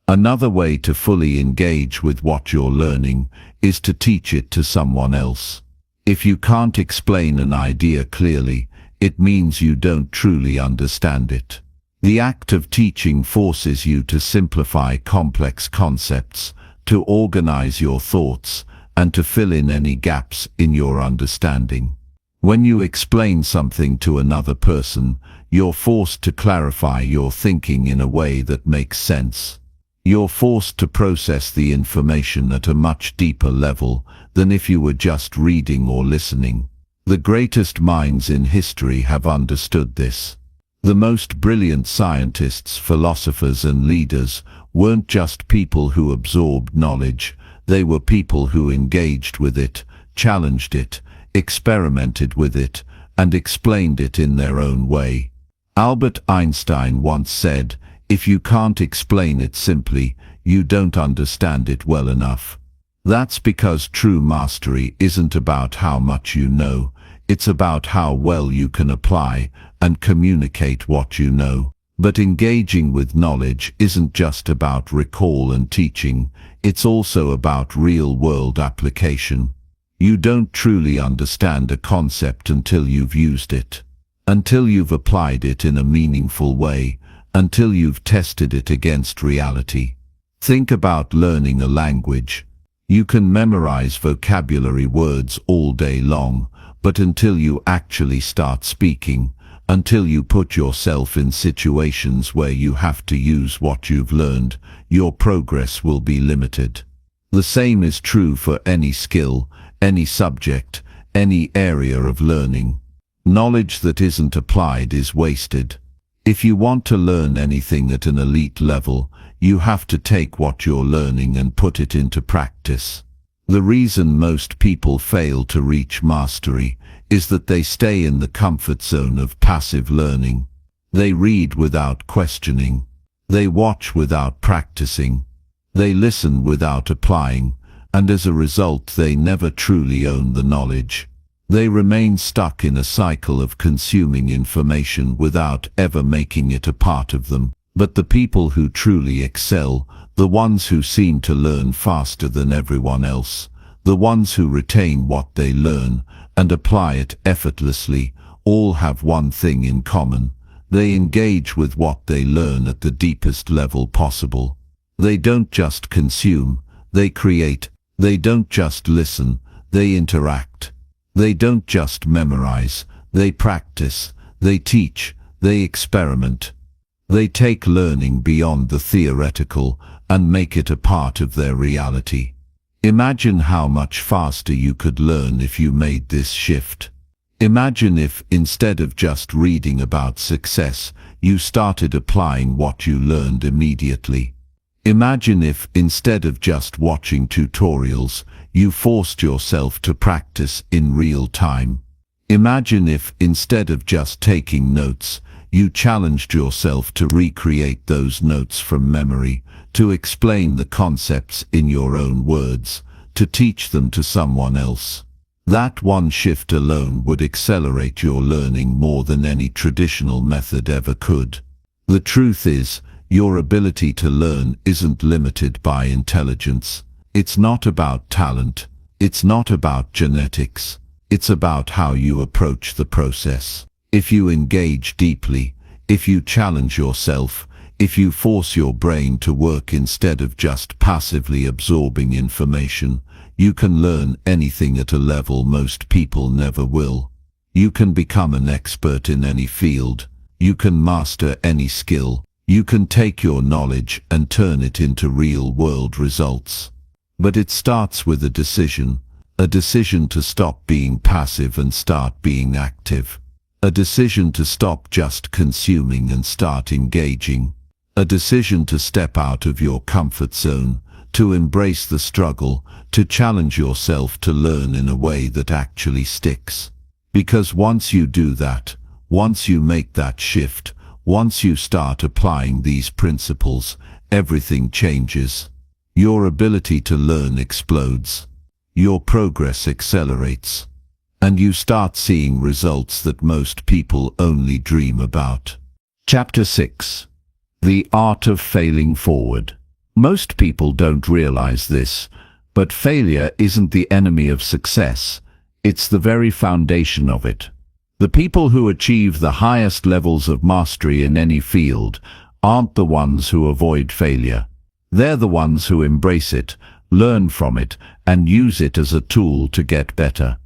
Another way to fully engage with what you're learning is to teach it to someone else. If you can't explain an idea clearly, it means you don't truly understand it. The act of teaching forces you to simplify complex concepts, to organize your thoughts, and to fill in any gaps in your understanding. When you explain something to another person, you're forced to clarify your thinking in a way that makes sense. You're forced to process the information at a much deeper level than if you were just reading or listening. The greatest minds in history have understood this. The most brilliant scientists, philosophers, and leaders weren't just people who absorbed knowledge. They were people who engaged with it, challenged it, experimented with it, and explained it in their own way. Albert Einstein once said, "If you can't explain it simply, you don't understand it well enough." That's because true mastery isn't about how much you know, it's about how well you can apply and communicate what you know. But engaging with knowledge isn't just about recall and teaching, it's also about real-world application. You don't truly understand a concept until you've used it, until you've applied it in a meaningful way, until you've tested it against reality. Think about learning a language. You can memorize vocabulary words all day long, but until you actually start speaking, until you put yourself in situations where you have to use what you've learned, your progress will be limited. The same is true for any skill, any subject, any area of learning. Knowledge that isn't applied is wasted. If you want to learn anything at an elite level, you have to take what you're learning and put it into practice. The reason most people fail to reach mastery is that they stay in the comfort zone of passive learning. They read without questioning. They watch without practicing. They listen without applying, and as a result they never truly own the knowledge. They remain stuck in a cycle of consuming information without ever making it a part of them. But the people who truly excel, the ones who seem to learn faster than everyone else, the ones who retain what they learn and apply it effortlessly, all have one thing in common. They engage with what they learn at the deepest level possible. They don't just consume, they create. They don't just listen, they interact. They don't just memorize, they practice. They teach, they experiment. They take learning beyond the theoretical and make it a part of their reality. Imagine how much faster you could learn if you made this shift. Imagine if, instead of just reading about success, you started applying what you learned immediately. Imagine if, instead of just watching tutorials, you forced yourself to practice in real time. Imagine if, instead of just taking notes, you challenged yourself to recreate those notes from memory, to explain the concepts in your own words, to teach them to someone else. That one shift alone would accelerate your learning more than any traditional method ever could. The truth is, your ability to learn isn't limited by intelligence. It's not about talent. It's not about genetics. It's about how you approach the process. If you engage deeply, if you challenge yourself, if you force your brain to work instead of just passively absorbing information, you can learn anything at a level most people never will. You can become an expert in any field. You can master any skill. You can take your knowledge and turn it into real-world results. But it starts with a decision to stop being passive and start being active. A decision to stop just consuming and start engaging. A decision to step out of your comfort zone, to embrace the struggle, to challenge yourself to learn in a way that actually sticks. Because once you do that, once you make that shift, once you start applying these principles, everything changes. Your ability to learn explodes. Your progress accelerates. And you start seeing results that most people only dream about. Chapter 6. The Art of Failing Forward. Most people don't realize this, but failure isn't the enemy of success. It's the very foundation of it. The people who achieve the highest levels of mastery in any field aren't the ones who avoid failure. They're the ones who embrace it, learn from it, and use it as a tool to get better.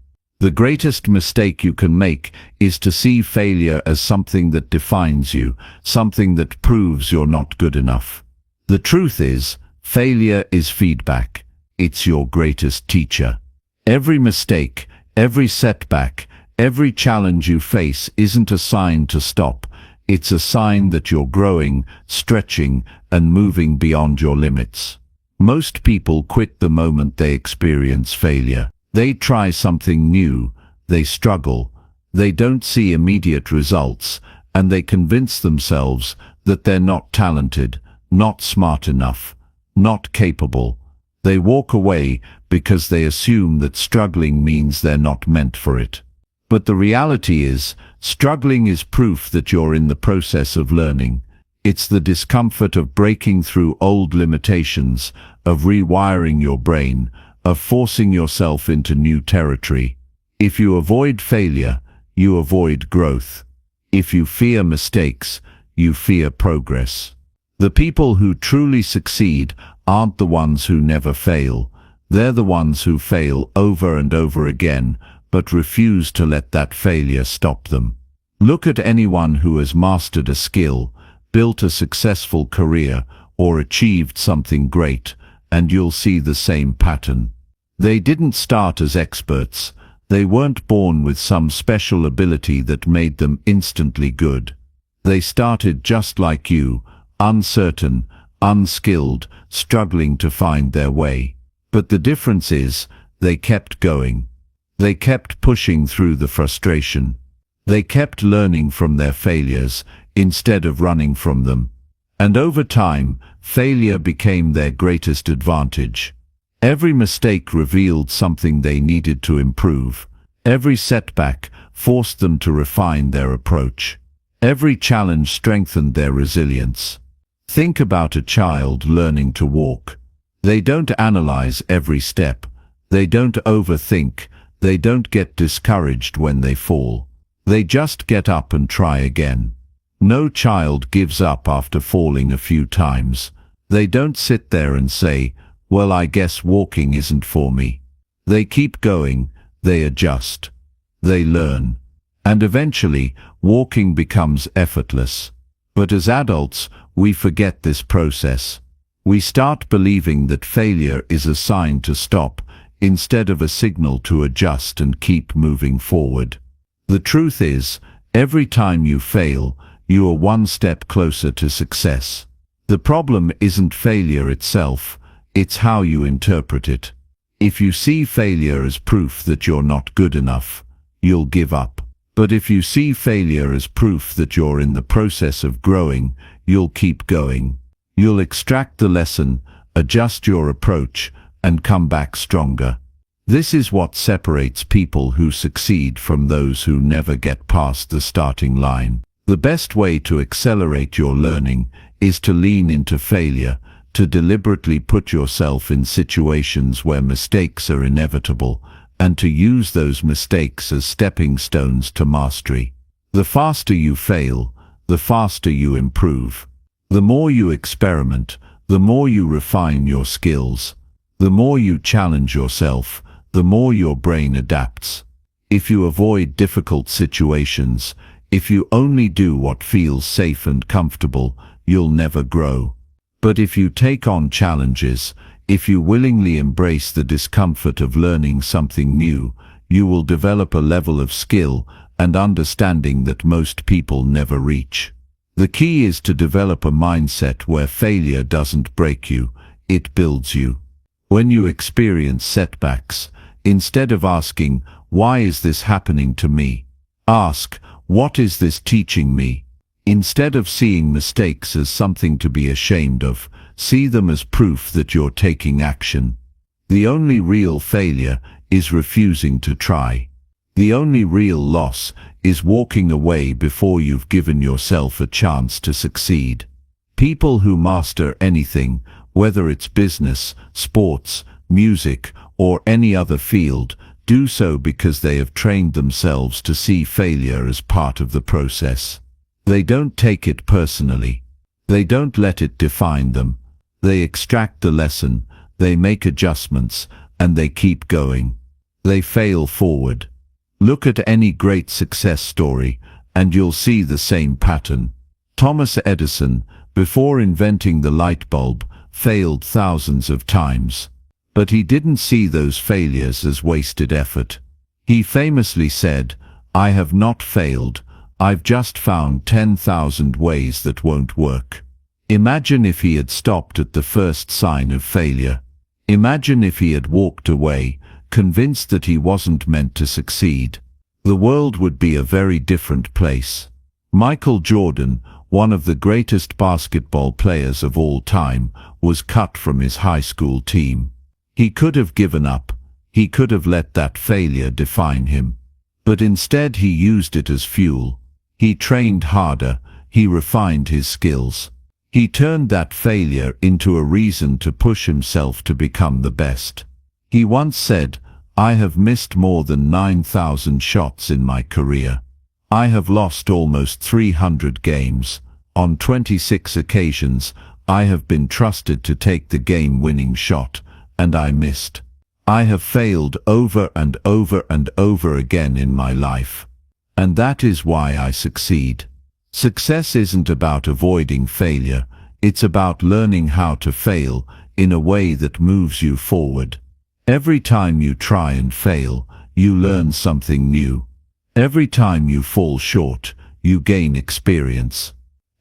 The greatest mistake you can make is to see failure as something that defines you, something that proves you're not good enough. The truth is, failure is feedback. It's your greatest teacher. Every mistake, every setback, every challenge you face isn't a sign to stop. It's a sign that you're growing, stretching, and moving beyond your limits. Most people quit the moment they experience failure. They try something new, they struggle, they don't see immediate results, and they convince themselves that they're not talented, not smart enough, not capable. They walk away because they assume that struggling means they're not meant for it. But the reality is, struggling is proof that you're in the process of learning. It's the discomfort of breaking through old limitations, of rewiring your brain, of forcing yourself into new territory. If you avoid failure, you avoid growth. If you fear mistakes, you fear progress. The people who truly succeed aren't the ones who never fail. They're the ones who fail over and over again, but refuse to let that failure stop them. Look at anyone who has mastered a skill, built a successful career, or achieved something great, and you'll see the same pattern. They didn't start as experts. They weren't born with some special ability that made them instantly good. They started just like you, uncertain, unskilled, struggling to find their way. But the difference is, they kept going. They kept pushing through the frustration. They kept learning from their failures instead of running from them. And over time, failure became their greatest advantage. Every mistake revealed something they needed to improve. Every setback forced them to refine their approach. Every challenge strengthened their resilience. Think about a child learning to walk. They don't analyze every step. They don't overthink. They don't get discouraged when they fall. They just get up and try again. No child gives up after falling a few times. They don't sit there and say, "Well, I guess walking isn't for me." They keep going, they adjust, they learn, and eventually walking becomes effortless. But as adults, we forget this process. We start believing that failure is a sign to stop, instead of a signal to adjust and keep moving forward. The truth is, every time you fail, you are one step closer to success. The problem isn't failure itself, it's how you interpret it. If you see failure as proof that you're not good enough, you'll give up. But if you see failure as proof that you're in the process of growing, you'll keep going. You'll extract the lesson, adjust your approach, and come back stronger. This is what separates people who succeed from those who never get past the starting line. The best way to accelerate your learning is to lean into failure, to deliberately put yourself in situations where mistakes are inevitable, and to use those mistakes as stepping stones to mastery. The faster you fail, the faster you improve. The more you experiment, the more you refine your skills. The more you challenge yourself, the more your brain adapts. If you avoid difficult situations, if you only do what feels safe and comfortable, you'll never grow. But if you take on challenges, if you willingly embrace the discomfort of learning something new, you will develop a level of skill and understanding that most people never reach. The key is to develop a mindset where failure doesn't break you, it builds you. When you experience setbacks, instead of asking, "Why is this happening to me?" ask, "What is this teaching me?" Instead of seeing mistakes as something to be ashamed of, see them as proof that you're taking action. The only real failure is refusing to try. The only real loss is walking away before you've given yourself a chance to succeed. People who master anything, whether it's business, sports, music, or any other field, do so because they have trained themselves to see failure as part of the process. They don't take it personally. They don't let it define them. They extract the lesson, they make adjustments, and they keep going. They fail forward. Look at any great success story, and you'll see the same pattern. Thomas Edison, before inventing the light bulb, failed thousands of times. But he didn't see those failures as wasted effort. He famously said, "I have not failed. I've just found 10,000 ways that won't work." Imagine if he had stopped at the first sign of failure. Imagine if he had walked away, convinced that he wasn't meant to succeed. The world would be a very different place. Michael Jordan, one of the greatest basketball players of all time, was cut from his high school team. He could have given up. He could have let that failure define him. But instead he used it as fuel. He trained harder. He refined his skills. He turned that failure into a reason to push himself to become the best. He once said, "I have missed more than 9,000 shots in my career. I have lost almost 300 games. On 26 occasions, I have been trusted to take the game-winning shot, and I missed. I have failed over and over and over again in my life. And that is why I succeed." Success isn't about avoiding failure, it's about learning how to fail in a way that moves you forward. Every time you try and fail, you learn something new. Every time you fall short, you gain experience.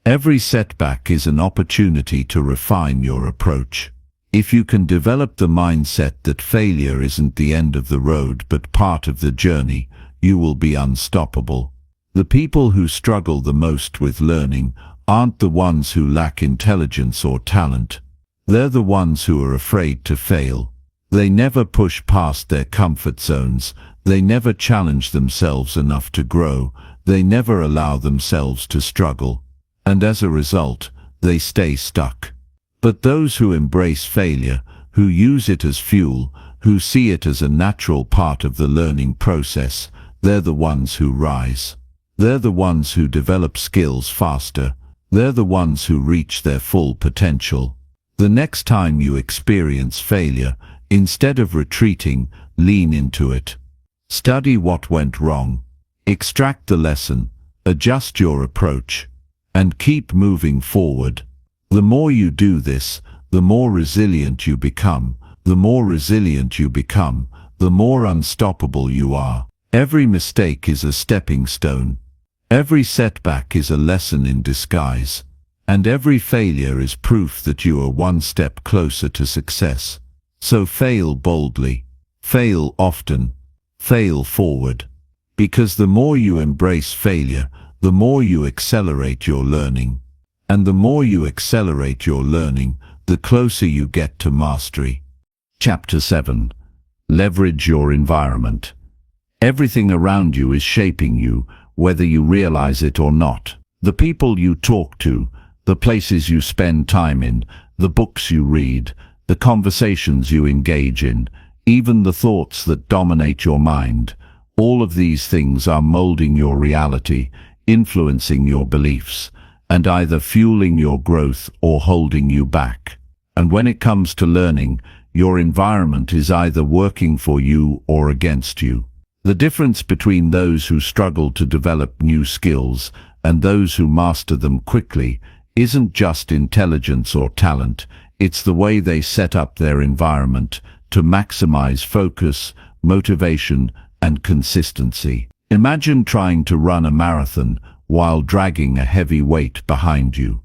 Every setback is an opportunity to refine your approach. If you can develop the mindset that failure isn't the end of the road but part of the journey, you will be unstoppable. The people who struggle the most with learning aren't the ones who lack intelligence or talent. They're the ones who are afraid to fail. They never push past their comfort zones. They never challenge themselves enough to grow. They never allow themselves to struggle. And as a result, they stay stuck. But those who embrace failure, who use it as fuel, who see it as a natural part of the learning process, they're the ones who rise. They're the ones who develop skills faster. They're the ones who reach their full potential. The next time you experience failure, instead of retreating, lean into it. Study what went wrong. Extract the lesson. Adjust your approach. And keep moving forward. The more you do this, the more resilient you become. The more resilient you become, the more unstoppable you are. Every mistake is a stepping stone. Every setback is a lesson in disguise. And every failure is proof that you are one step closer to success. So fail boldly. Fail often. Fail forward. Because the more you embrace failure, the more you accelerate your learning. And the more you accelerate your learning, the closer you get to mastery. Chapter 7. Leverage your environment. Everything around you is shaping you, whether you realize it or not. The people you talk to, the places you spend time in, the books you read, the conversations you engage in, even the thoughts that dominate your mind, all of these things are molding your reality, influencing your beliefs, and either fueling your growth or holding you back. And when it comes to learning, your environment is either working for you or against you. The difference between those who struggle to develop new skills and those who master them quickly isn't just intelligence or talent, it's the way they set up their environment to maximize focus, motivation, and consistency. Imagine trying to run a marathon while dragging a heavy weight behind you.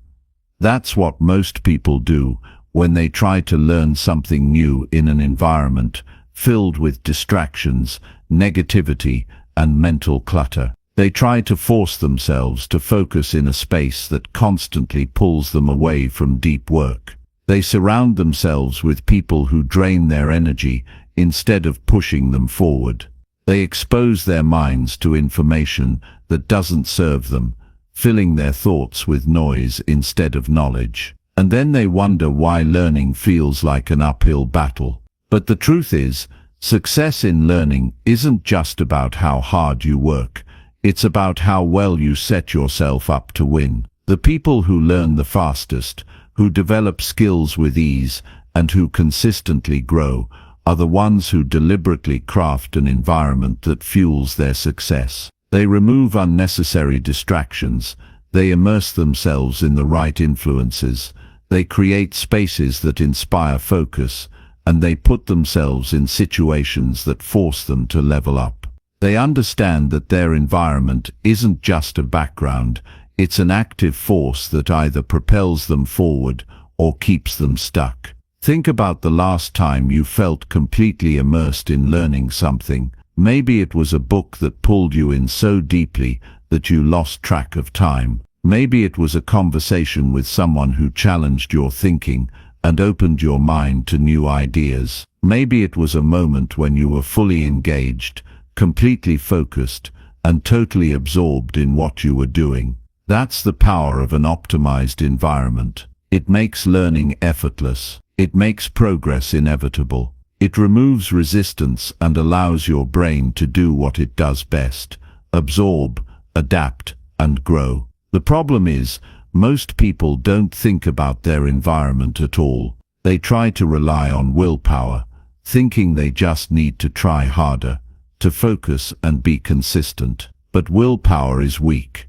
That's what most people do when they try to learn something new in an environment filled with distractions, negativity, and mental clutter. They try to force themselves to focus in a space that constantly pulls them away from deep work. They surround themselves with people who drain their energy instead of pushing them forward. They expose their minds to information that doesn't serve them, filling their thoughts with noise instead of knowledge. And then they wonder why learning feels like an uphill battle. But the truth is, success in learning isn't just about how hard you work. It's about how well you set yourself up to win. The people who learn the fastest, who develop skills with ease, and who consistently grow, are the ones who deliberately craft an environment that fuels their success. They remove unnecessary distractions, they immerse themselves in the right influences, they create spaces that inspire focus, and they put themselves in situations that force them to level up. They understand that their environment isn't just a background, it's an active force that either propels them forward or keeps them stuck. Think about the last time you felt completely immersed in learning something. Maybe it was a book that pulled you in so deeply that you lost track of time. Maybe it was a conversation with someone who challenged your thinking and opened your mind to new ideas. Maybe it was a moment when you were fully engaged, completely focused, and totally absorbed in what you were doing. That's the power of an optimized environment. It makes learning effortless. It makes progress inevitable. It removes resistance and allows your brain to do what it does best: absorb, adapt, and grow. The problem is, most people don't think about their environment at all. They try to rely on willpower, thinking they just need to try harder, to focus and be consistent. But willpower is weak.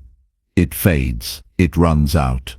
It fades, it runs out.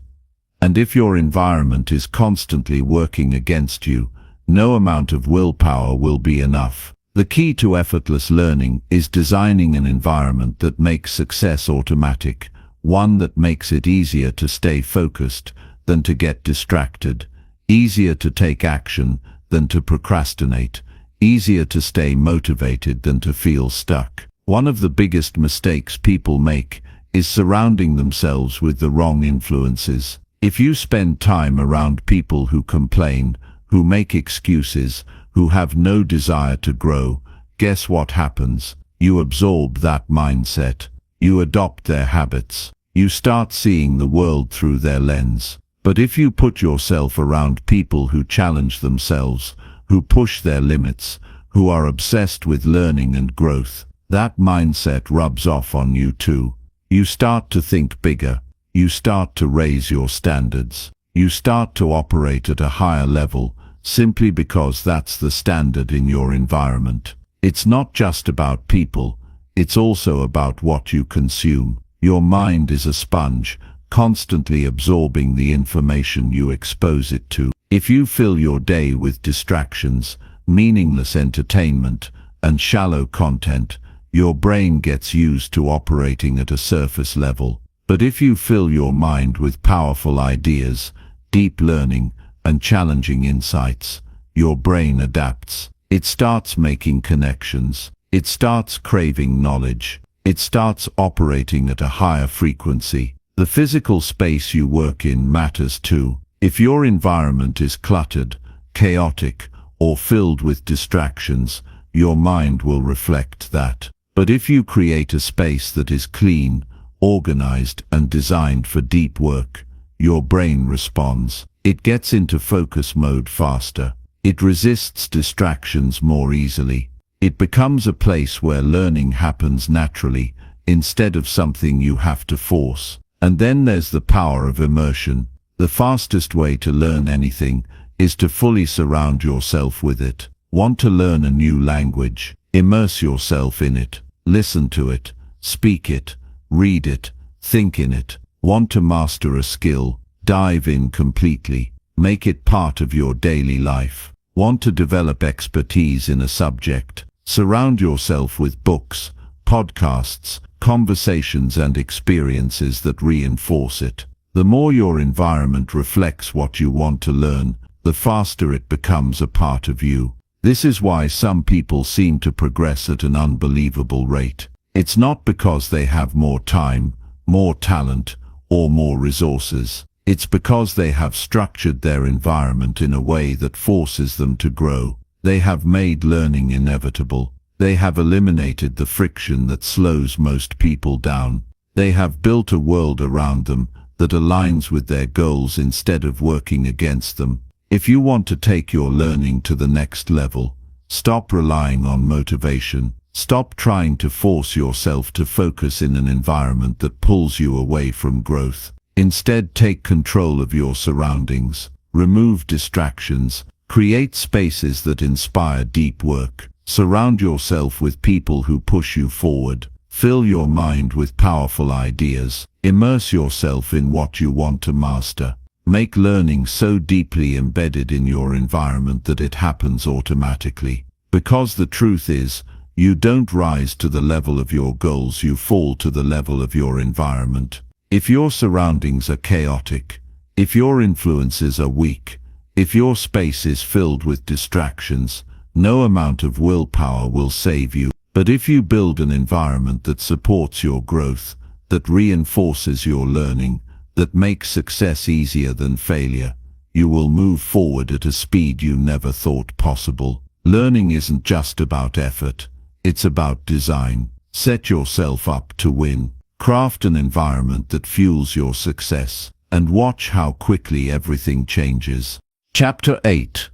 And if your environment is constantly working against you, no amount of willpower will be enough. The key to effortless learning is designing an environment that makes success automatic, one that makes it easier to stay focused than to get distracted, easier to take action than to procrastinate, easier to stay motivated than to feel stuck. One of the biggest mistakes people make is surrounding themselves with the wrong influences. If you spend time around people who complain, who make excuses, who have no desire to grow, guess what happens? You absorb that mindset. You adopt their habits. You start seeing the world through their lens. But if you put yourself around people who challenge themselves, who push their limits, who are obsessed with learning and growth, that mindset rubs off on you too. You start to think bigger. You start to raise your standards. You start to operate at a higher level, simply because that's the standard in your environment. It's not just about people, it's also about what you consume. Your mind is a sponge, constantly absorbing the information you expose it to. If you fill your day with distractions, meaningless entertainment, and shallow content, your brain gets used to operating at a surface level. But if you fill your mind with powerful ideas, deep learning, and challenging insights, your brain adapts. It starts making connections. It starts craving knowledge. It starts operating at a higher frequency. The physical space you work in matters too. If your environment is cluttered, chaotic, or filled with distractions, your mind will reflect that. But if you create a space that is clean, organized, and designed for deep work, your brain responds. It gets into focus mode faster. It resists distractions more easily. It becomes a place where learning happens naturally, instead of something you have to force. And then there's the power of immersion. The fastest way to learn anything is to fully surround yourself with it. Want to learn a new language? Immerse yourself in it. Listen to it, speak it, read it, think in it. Want to master a skill? Dive in completely. Make it part of your daily life. Want to develop expertise in a subject? Surround yourself with books, podcasts, conversations and experiences that reinforce it. The more your environment reflects what you want to learn, the faster it becomes a part of you. This is why some people seem to progress at an unbelievable rate. It's not because they have more time, more talent, or more resources. It's because they have structured their environment in a way that forces them to grow. They have made learning inevitable. They have eliminated the friction that slows most people down. They have built a world around them that aligns with their goals instead of working against them. If you want to take your learning to the next level, stop relying on motivation. Stop trying to force yourself to focus in an environment that pulls you away from growth. Instead, take control of your surroundings. Remove distractions. Create spaces that inspire deep work. Surround yourself with people who push you forward. Fill your mind with powerful ideas. Immerse yourself in what you want to master. Make learning so deeply embedded in your environment that it happens automatically. Because the truth is, you don't rise to the level of your goals, you fall to the level of your environment. If your surroundings are chaotic, if your influences are weak, if your space is filled with distractions, no amount of willpower will save you. But if you build an environment that supports your growth, that reinforces your learning, that makes success easier than failure, you will move forward at a speed you never thought possible. Learning isn't just about effort, it's about design. Set yourself up to win. Craft an environment that fuels your success, and watch how quickly everything changes. Chapter 8.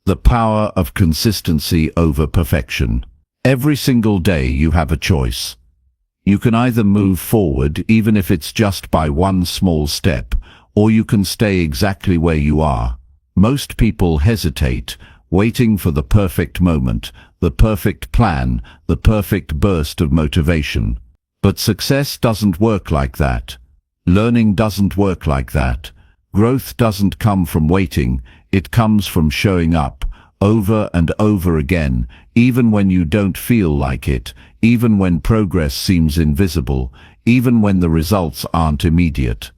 The Power of Consistency Over Perfection. Every single day you have a choice. You can either move forward, even if it's just by one small step, or you can stay exactly where you are. Most people hesitate, waiting for the perfect moment, the perfect plan, the perfect burst of motivation. But success doesn't work like that. Learning doesn't work like that. Growth doesn't come from waiting, it comes from showing up, over and over again, even when you don't feel like it, even when progress seems invisible, even when the results aren't immediate.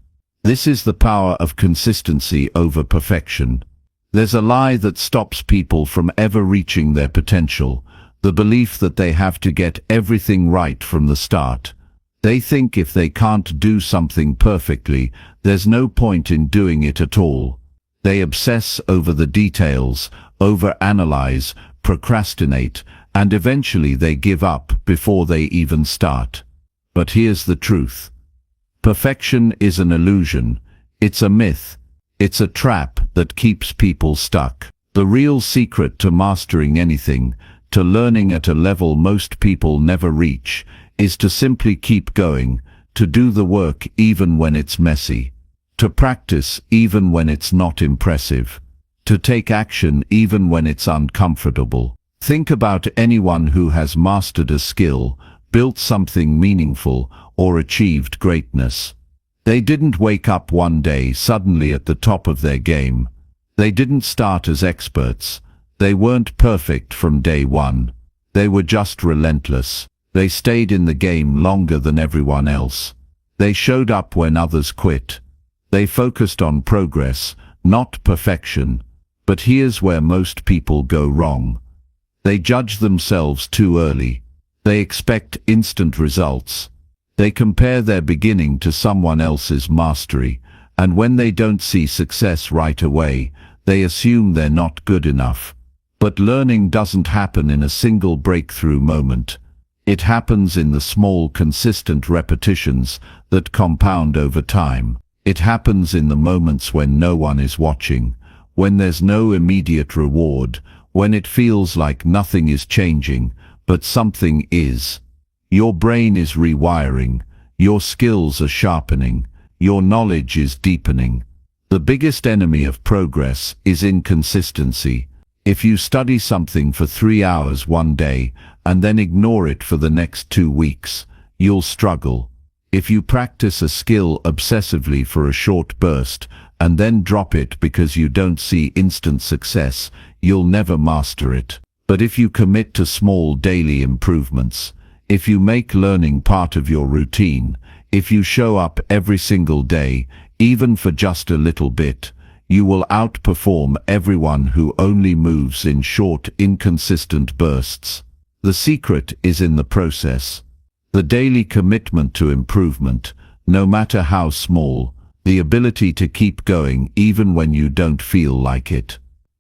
This is the power of consistency over perfection. There's a lie that stops people from ever reaching their potential, the belief that they have to get everything right from the start. They think if they can't do something perfectly, there's no point in doing it at all. They obsess over the details, overanalyze, procrastinate, and eventually they give up before they even start. But here's the truth. Perfection is an illusion. It's a myth. It's a trap that keeps people stuck. The real secret to mastering anything, to learning at a level most people never reach, is to simply keep going, to do the work even when it's messy, to practice even when it's not impressive, to take action even when it's uncomfortable. Think about anyone who has mastered a skill, built something meaningful, or achieved greatness. They didn't wake up one day suddenly at the top of their game. They didn't start as experts. They weren't perfect from day one. They were just relentless. They stayed in the game longer than everyone else. They showed up when others quit. They focused on progress, not perfection. But here's where most people go wrong. They judge themselves too early. They expect instant results. They compare their beginning to someone else's mastery, and when they don't see success right away, they assume they're not good enough. But learning doesn't happen in a single breakthrough moment. It happens in the small, consistent repetitions that compound over time. It happens in the moments when no one is watching, when there's no immediate reward, when it feels like nothing is changing, but something is. Your brain is rewiring, your skills are sharpening, your knowledge is deepening. The biggest enemy of progress is inconsistency. If you study something for 3 hours one day and then ignore it for the next 2 weeks, you'll struggle. If you practice a skill obsessively for a short burst and then drop it because you don't see instant success, you'll never master it. But if you commit to small daily improvements, if you make learning part of your routine, if you show up every single day, even for just a little bit, you will outperform everyone who only moves in short, inconsistent bursts. The secret is in the process. The daily commitment to improvement, no matter how small, the ability to keep going even when you don't feel like it.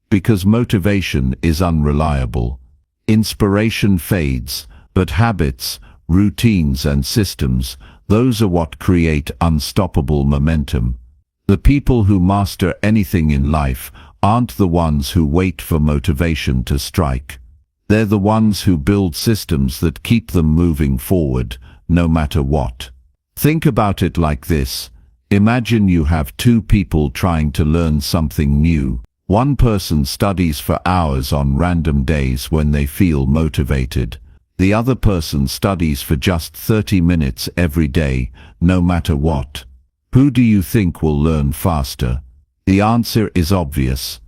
Because motivation is unreliable. Inspiration fades, but habits, routines and systems, those are what create unstoppable momentum. The people who master anything in life aren't the ones who wait for motivation to strike. They're the ones who build systems that keep them moving forward, no matter what. Think about it like this. Imagine you have 2 people trying to learn something new. One person studies for hours on random days when they feel motivated. The other person studies for just 30 minutes every day, no matter what. Who do you think will learn faster? The answer is obvious.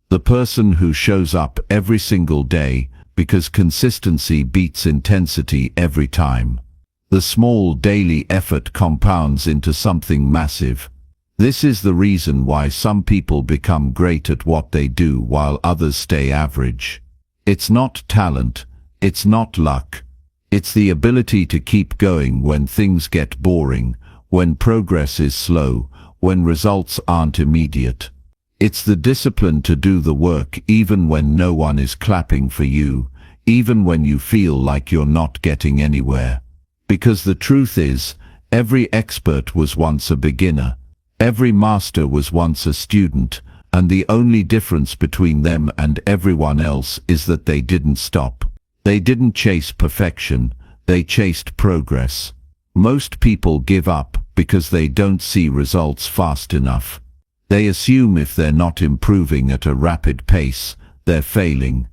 The person who shows up every single day, because consistency beats intensity every time. The small daily effort compounds into something massive. This is the reason why some people become great at what they do while others stay average. It's not talent, it's not luck. It's the ability to keep going when things get boring, when progress is slow, when results aren't immediate. It's the discipline to do the work even when no one is clapping for you, even when you feel like you're not getting anywhere. Because the truth is, every expert was once a beginner. Every master was once a student, and the only difference between them and everyone else is that they didn't stop. They didn't chase perfection, they chased progress. Most people give up because they don't see results fast enough. They assume if they're not improving at a rapid pace, they're failing.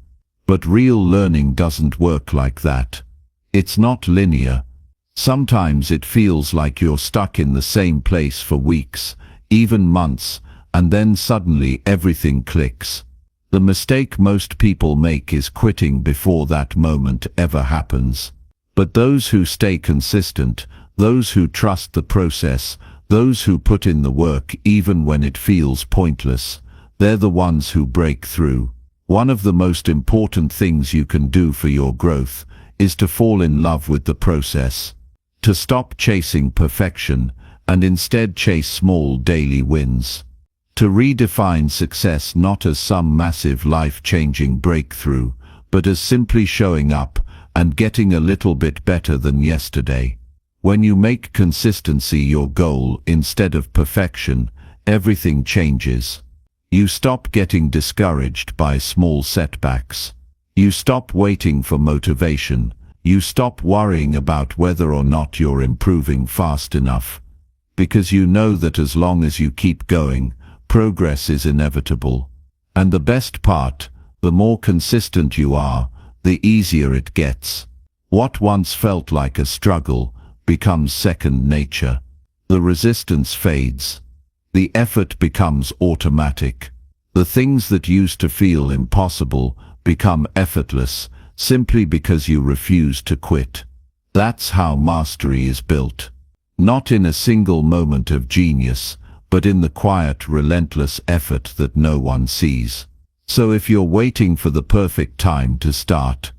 But real learning doesn't work like that. It's not linear. Sometimes it feels like you're stuck in the same place for weeks, even months, and then suddenly everything clicks. The mistake most people make is quitting before that moment ever happens. But those who stay consistent, those who trust the process, those who put in the work even when it feels pointless, they're the ones who break through. One of the most important things you can do for your growth is to fall in love with the process. To stop chasing perfection and instead chase small daily wins. To redefine success not as some massive life-changing breakthrough, but as simply showing up and getting a little bit better than yesterday. When you make consistency your goal instead of perfection, everything changes. You stop getting discouraged by small setbacks. You stop waiting for motivation. You stop worrying about whether or not you're improving fast enough. Because you know that as long as you keep going, progress is inevitable. And the best part, the more consistent you are, the easier it gets. What once felt like a struggle becomes second nature. The resistance fades. The effort becomes automatic. The things that used to feel impossible become effortless, simply because you refuse to quit. That's how mastery is built. Not in a single moment of genius, but in the quiet, relentless effort that no one sees. So if you're waiting for the perfect time to start,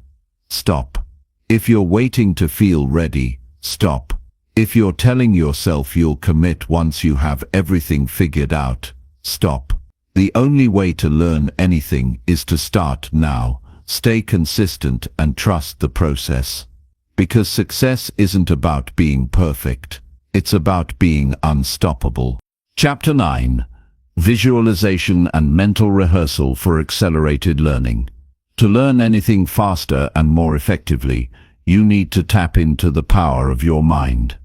stop. If you're waiting to feel ready, stop. If you're telling yourself you'll commit once you have everything figured out, stop. The only way to learn anything is to start now. Stay consistent and trust the process. Because success isn't about being perfect. It's about being unstoppable. Chapter 9. Visualization and mental rehearsal for accelerated learning. To learn anything faster and more effectively, you need to tap into the power of your mind.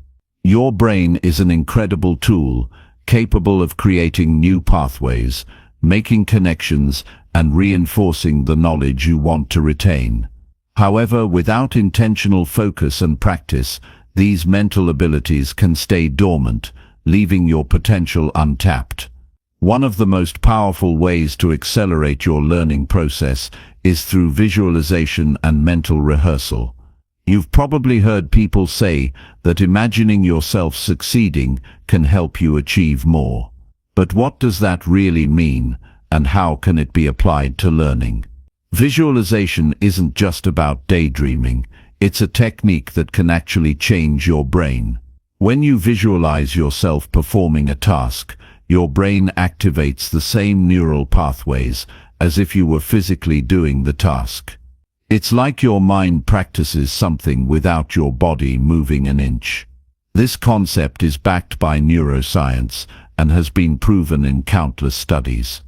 Your brain is an incredible tool, capable of creating new pathways, making connections, and reinforcing the knowledge you want to retain. However, without intentional focus and practice, these mental abilities can stay dormant, leaving your potential untapped. One of the most powerful ways to accelerate your learning process is through visualization and mental rehearsal. You've probably heard people say that imagining yourself succeeding can help you achieve more. But what does that really mean, and how can it be applied to learning? Visualization isn't just about daydreaming, it's a technique that can actually change your brain. When you visualize yourself performing a task, your brain activates the same neural pathways as if you were physically doing the task. It's like your mind practices something without your body moving an inch. This concept is backed by neuroscience and has been proven in countless studies.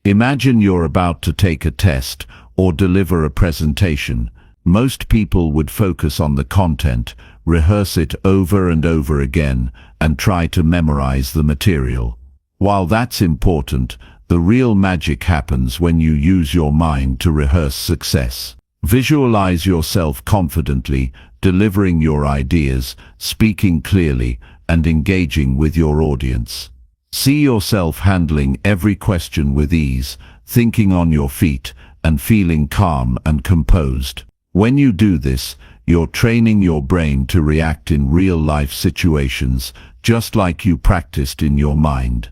Imagine you're about to take a test or deliver a presentation. Most people would focus on the content, rehearse it over and over again, and try to memorize the material. While that's important, the real magic happens when you use your mind to rehearse success. Visualize yourself confidently, delivering your ideas, speaking clearly, and engaging with your audience. See yourself handling every question with ease, thinking on your feet, and feeling calm and composed. When you do this, you're training your brain to react in real-life situations, just like you practiced in your mind.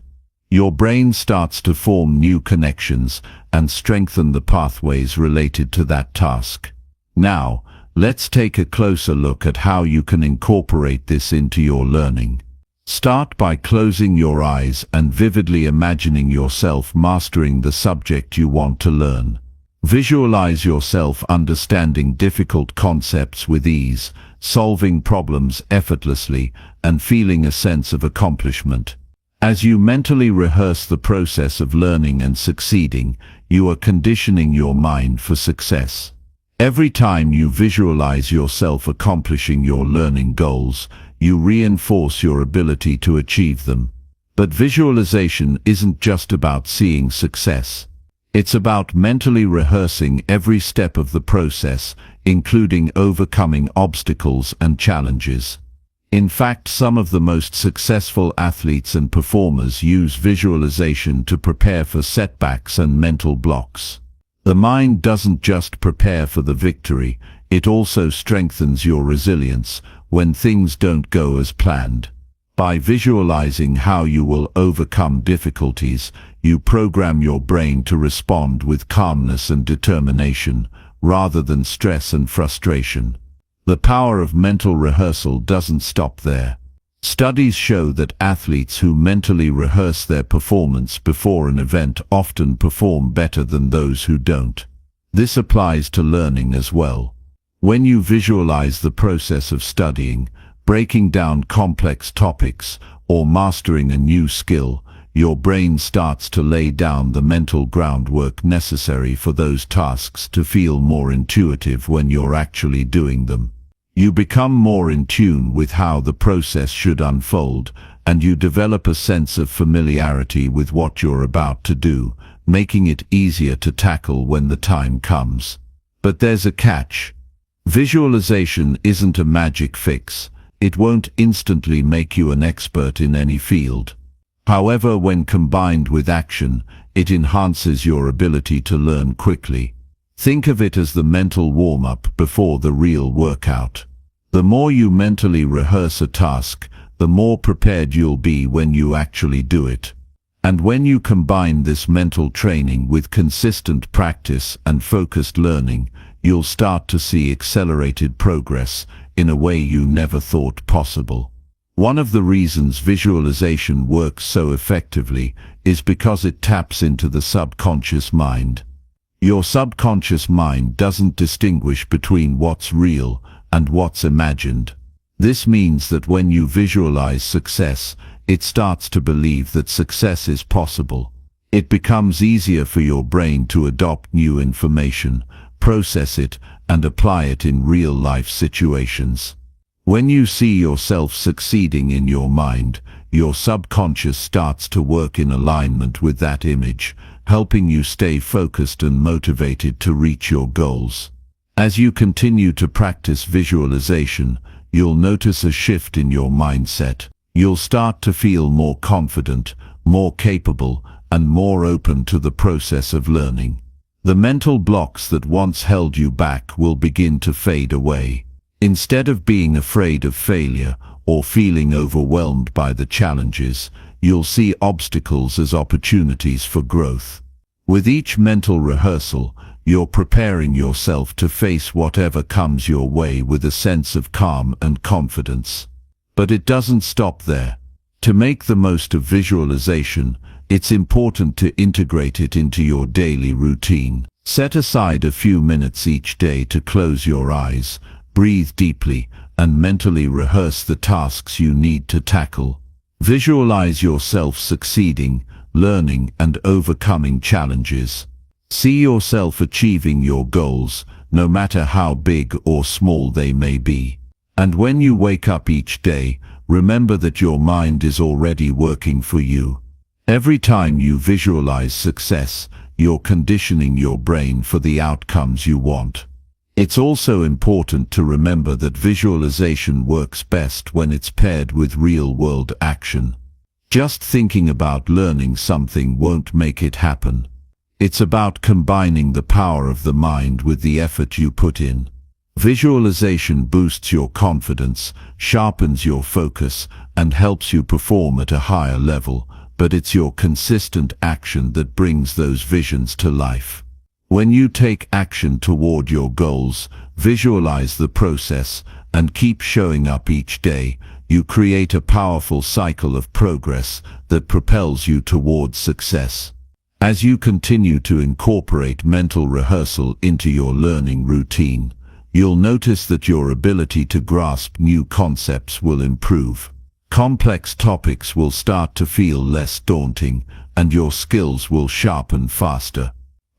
Your brain starts to form new connections and strengthen the pathways related to that task. Now, let's take a closer look at how you can incorporate this into your learning. Start by closing your eyes and vividly imagining yourself mastering the subject you want to learn. Visualize yourself understanding difficult concepts with ease, solving problems effortlessly, and feeling a sense of accomplishment. As you mentally rehearse the process of learning and succeeding, you are conditioning your mind for success. Every time you visualize yourself accomplishing your learning goals, you reinforce your ability to achieve them. But visualization isn't just about seeing success. It's about mentally rehearsing every step of the process, including overcoming obstacles and challenges. In fact, some of the most successful athletes and performers use visualization to prepare for setbacks and mental blocks. The mind doesn't just prepare for the victory, it also strengthens your resilience when things don't go as planned. By visualizing how you will overcome difficulties, you program your brain to respond with calmness and determination, rather than stress and frustration. The power of mental rehearsal doesn't stop there. Studies show that athletes who mentally rehearse their performance before an event often perform better than those who don't. This applies to learning as well. When you visualize the process of studying, breaking down complex topics, or mastering a new skill, your brain starts to lay down the mental groundwork necessary for those tasks to feel more intuitive when you're actually doing them. You become more in tune with how the process should unfold, and you develop a sense of familiarity with what you're about to do, making it easier to tackle when the time comes. But there's a catch. Visualization isn't a magic fix. It won't instantly make you an expert in any field. However, when combined with action, it enhances your ability to learn quickly. Think of it as the mental warm-up before the real workout. The more you mentally rehearse a task, the more prepared you'll be when you actually do it. And when you combine this mental training with consistent practice and focused learning, you'll start to see accelerated progress in a way you never thought possible. One of the reasons visualization works so effectively is because it taps into the subconscious mind. Your subconscious mind doesn't distinguish between what's real and what's imagined. This means that when you visualize success, it starts to believe that success is possible. It becomes easier for your brain to adopt new information, process it, and apply it in real-life situations. When you see yourself succeeding in your mind, your subconscious starts to work in alignment with that image, helping you stay focused and motivated to reach your goals. As you continue to practice visualization, you'll notice a shift in your mindset. You'll start to feel more confident, more capable, and more open to the process of learning. The mental blocks that once held you back will begin to fade away. Instead of being afraid of failure or feeling overwhelmed by the challenges, you'll see obstacles as opportunities for growth. With each mental rehearsal, you're preparing yourself to face whatever comes your way with a sense of calm and confidence. But it doesn't stop there. To make the most of visualization, it's important to integrate it into your daily routine. Set aside a few minutes each day to close your eyes, breathe deeply, and mentally rehearse the tasks you need to tackle. Visualize yourself succeeding, learning, and overcoming challenges. See yourself achieving your goals, no matter how big or small they may be. And when you wake up each day, remember that your mind is already working for you. Every time you visualize success, you're conditioning your brain for the outcomes you want. It's also important to remember that visualization works best when it's paired with real-world action. Just thinking about learning something won't make it happen. It's about combining the power of the mind with the effort you put in. Visualization boosts your confidence, sharpens your focus, and helps you perform at a higher level, but it's your consistent action that brings those visions to life. When you take action toward your goals, visualize the process, and keep showing up each day, you create a powerful cycle of progress that propels you towards success. As you continue to incorporate mental rehearsal into your learning routine, you'll notice that your ability to grasp new concepts will improve. Complex topics will start to feel less daunting, and your skills will sharpen faster.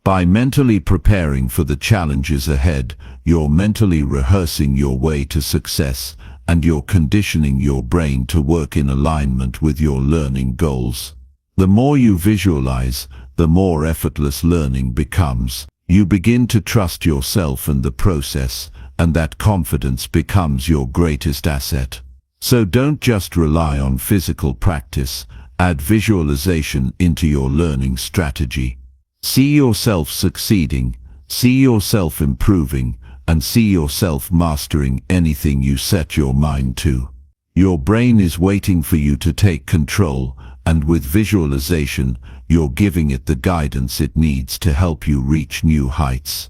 By mentally preparing for the challenges ahead, you're mentally rehearsing your way to success, and you're conditioning your brain to work in alignment with your learning goals. The more you visualize, the more effortless learning becomes. You begin to trust yourself and the process, and that confidence becomes your greatest asset. So don't just rely on physical practice, add visualization into your learning strategy. See yourself succeeding, see yourself improving, and see yourself mastering anything you set your mind to. Your brain is waiting for you to take control, and with visualization, you're giving it the guidance it needs to help you reach new heights.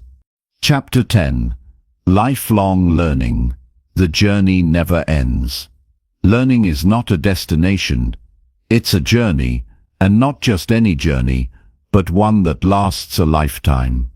Chapter 10. Lifelong Learning. The journey never ends. Learning is not a destination, it's a journey, and not just any journey, but one that lasts a lifetime.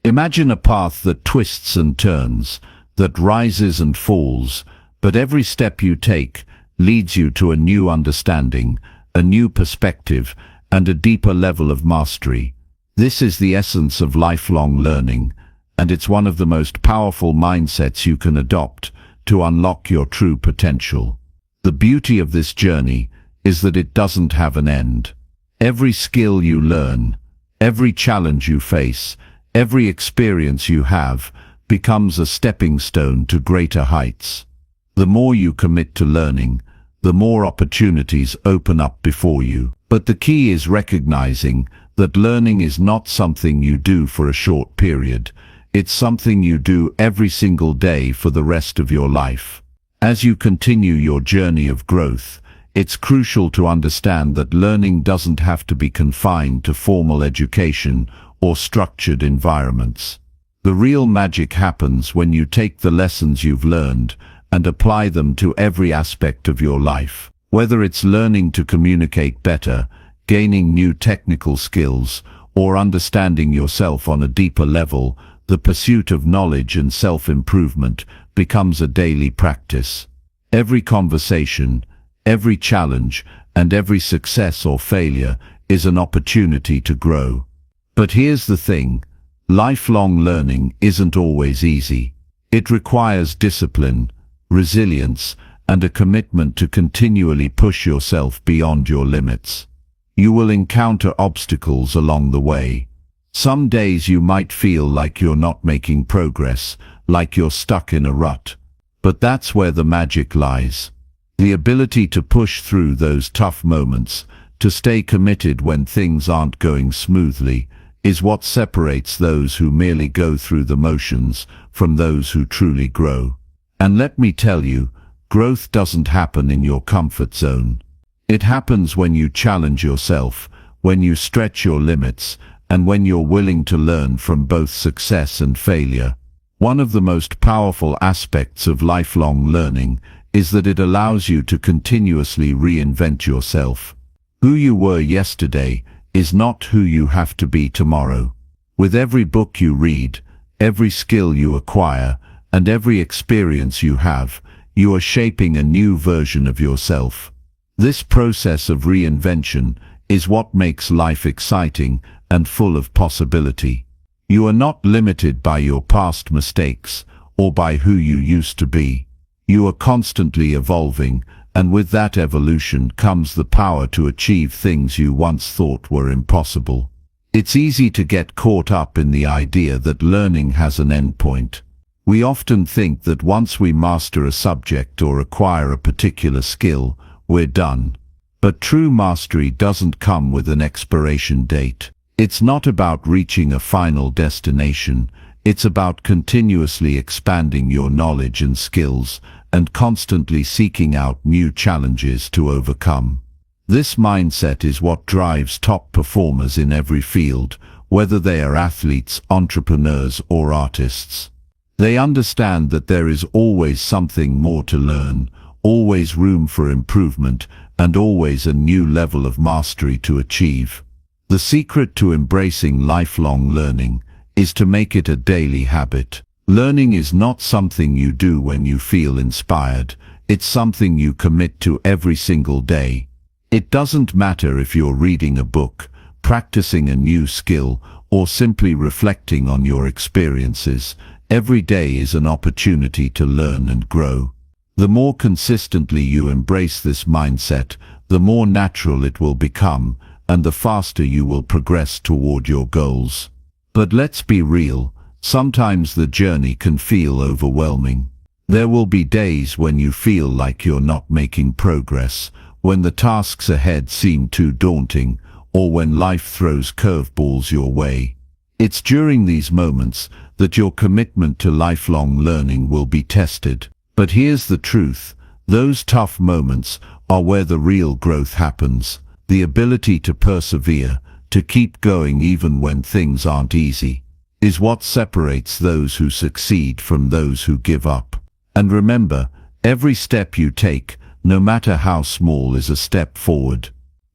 Imagine a path that twists and turns, that rises and falls, but every step you take leads you to a new understanding, a new perspective, and a deeper level of mastery. This is the essence of lifelong learning, and it's one of the most powerful mindsets you can adopt to unlock your true potential. The beauty of this journey is that it doesn't have an end. Every skill you learn, every challenge you face, every experience you have becomes a stepping stone to greater heights. The more you commit to learning, the more opportunities open up before you. But the key is recognizing that learning is not something you do for a short period. It's something you do every single day for the rest of your life. As you continue your journey of growth, It's crucial to understand that learning doesn't have to be confined to formal education or structured environments. The real magic happens when you take the lessons you've learned and apply them to every aspect of your life. Whether it's learning to communicate better, gaining new technical skills, or understanding yourself on a deeper level, the pursuit of knowledge and self-improvement becomes a daily practice. Every conversation, every challenge, and every success or failure is an opportunity to grow. But here's the thing, lifelong learning isn't always easy. It requires discipline, resilience, and a commitment to continually push yourself beyond your limits. You will encounter obstacles along the way. Some days you might feel like you're not making progress, like you're stuck in a rut. But that's where the magic lies. The ability to push through those tough moments, to stay committed when things aren't going smoothly, is what separates those who merely go through the motions from those who truly grow. And let me tell you, growth doesn't happen in your comfort zone. It happens when you challenge yourself, when you stretch your limits, and when you're willing to learn from both success and failure. One of the most powerful aspects of lifelong learning is that it allows you to continuously reinvent yourself. Who you were yesterday is not who you have to be tomorrow. With every book you read, every skill you acquire, and every experience you have, you are shaping a new version of yourself. This process of reinvention is what makes life exciting and full of possibility. You are not limited by your past mistakes or by who you used to be. You are constantly evolving, and with that evolution comes the power to achieve things you once thought were impossible. It's easy to get caught up in the idea that learning has an endpoint. We often think that once we master a subject or acquire a particular skill, we're done. But true mastery doesn't come with an expiration date. It's not about reaching a final destination. It's about continuously expanding your knowledge and skills and constantly seeking out new challenges to overcome. This mindset is what drives top performers in every field, whether they are athletes, entrepreneurs, or artists. They understand that there is always something more to learn, always room for improvement, and always a new level of mastery to achieve. The secret to embracing lifelong learning is to make it a daily habit. Learning is not something you do when you feel inspired. It's something you commit to every single day. It doesn't matter if you're reading a book, practicing a new skill, or simply reflecting on your experiences. Every day is an opportunity to learn and grow. The more consistently you embrace this mindset, the more natural it will become, and the faster you will progress toward your goals. But let's be real, sometimes the journey can feel overwhelming. There will be days when you feel like you're not making progress, when the tasks ahead seem too daunting, or when life throws curveballs your way. It's during these moments that your commitment to lifelong learning will be tested. But here's the truth, those tough moments are where the real growth happens. The ability to persevere, to keep going even when things aren't easy, is what separates those who succeed from those who give up. And remember, every step you take, no matter how small, is a step forward.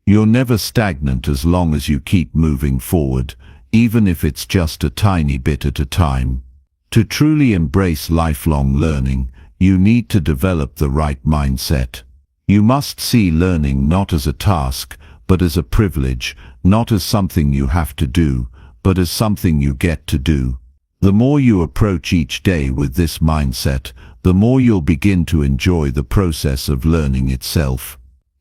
You're never stagnant as long as you keep moving forward, even if it's just a tiny bit at a time. To truly embrace lifelong learning, you need to develop the right mindset. You must see learning not as a task, but as a privilege, not as something you have to do, but as something you get to do. The more you approach each day with this mindset, the more you'll begin to enjoy the process of learning itself.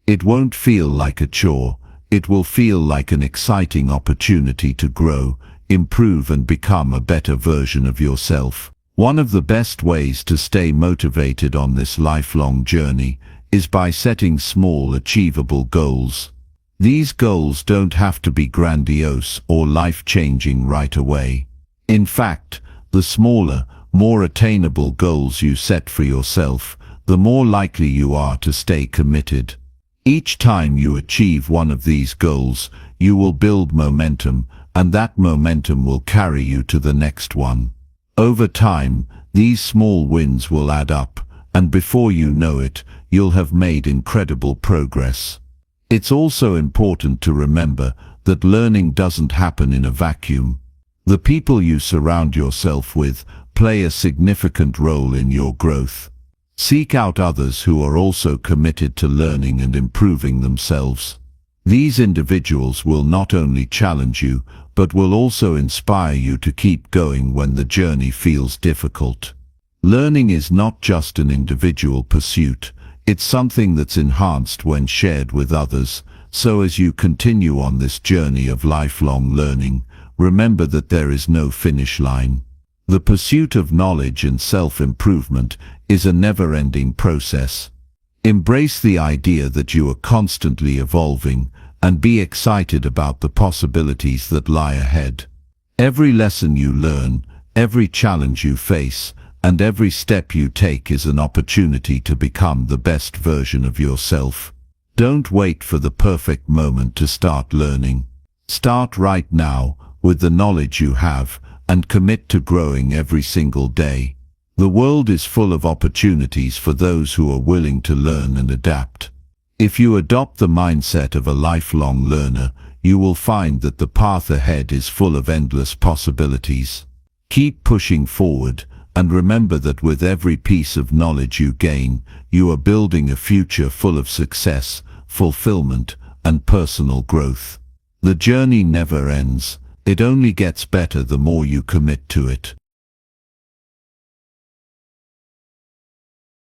It won't feel like a chore. It will feel like an exciting opportunity to grow, improve, and become a better version of yourself. One of the best ways to stay motivated on this lifelong journey is by setting small, achievable goals. These goals don't have to be grandiose or life-changing right away. In fact, the smaller, more attainable goals you set for yourself, the more likely you are to stay committed. Each time you achieve one of these goals, you will build momentum, and that momentum will carry you to the next one. Over time, these small wins will add up, and before you know it, you'll have made incredible progress. It's also important to remember that learning doesn't happen in a vacuum. The people you surround yourself with play a significant role in your growth. Seek out others who are also committed to learning and improving themselves. These individuals will not only challenge you, but will also inspire you to keep going when the journey feels difficult. Learning is not just an individual pursuit, it's something that's enhanced when shared with others. So as you continue on this journey of lifelong learning, remember that there is no finish line. The pursuit of knowledge and self-improvement is a never-ending process. Embrace the idea that you are constantly evolving and be excited about the possibilities that lie ahead. Every lesson you learn, every challenge you face, and every step you take is an opportunity to become the best version of yourself. Don't wait for the perfect moment to start learning. Start right now with the knowledge you have and commit to growing every single day. The world is full of opportunities for those who are willing to learn and adapt. If you adopt the mindset of a lifelong learner, you will find that the path ahead is full of endless possibilities. Keep pushing forward, and remember that with every piece of knowledge you gain, you are building a future full of success, fulfillment, and personal growth. The journey never ends. It only gets better the more you commit to it.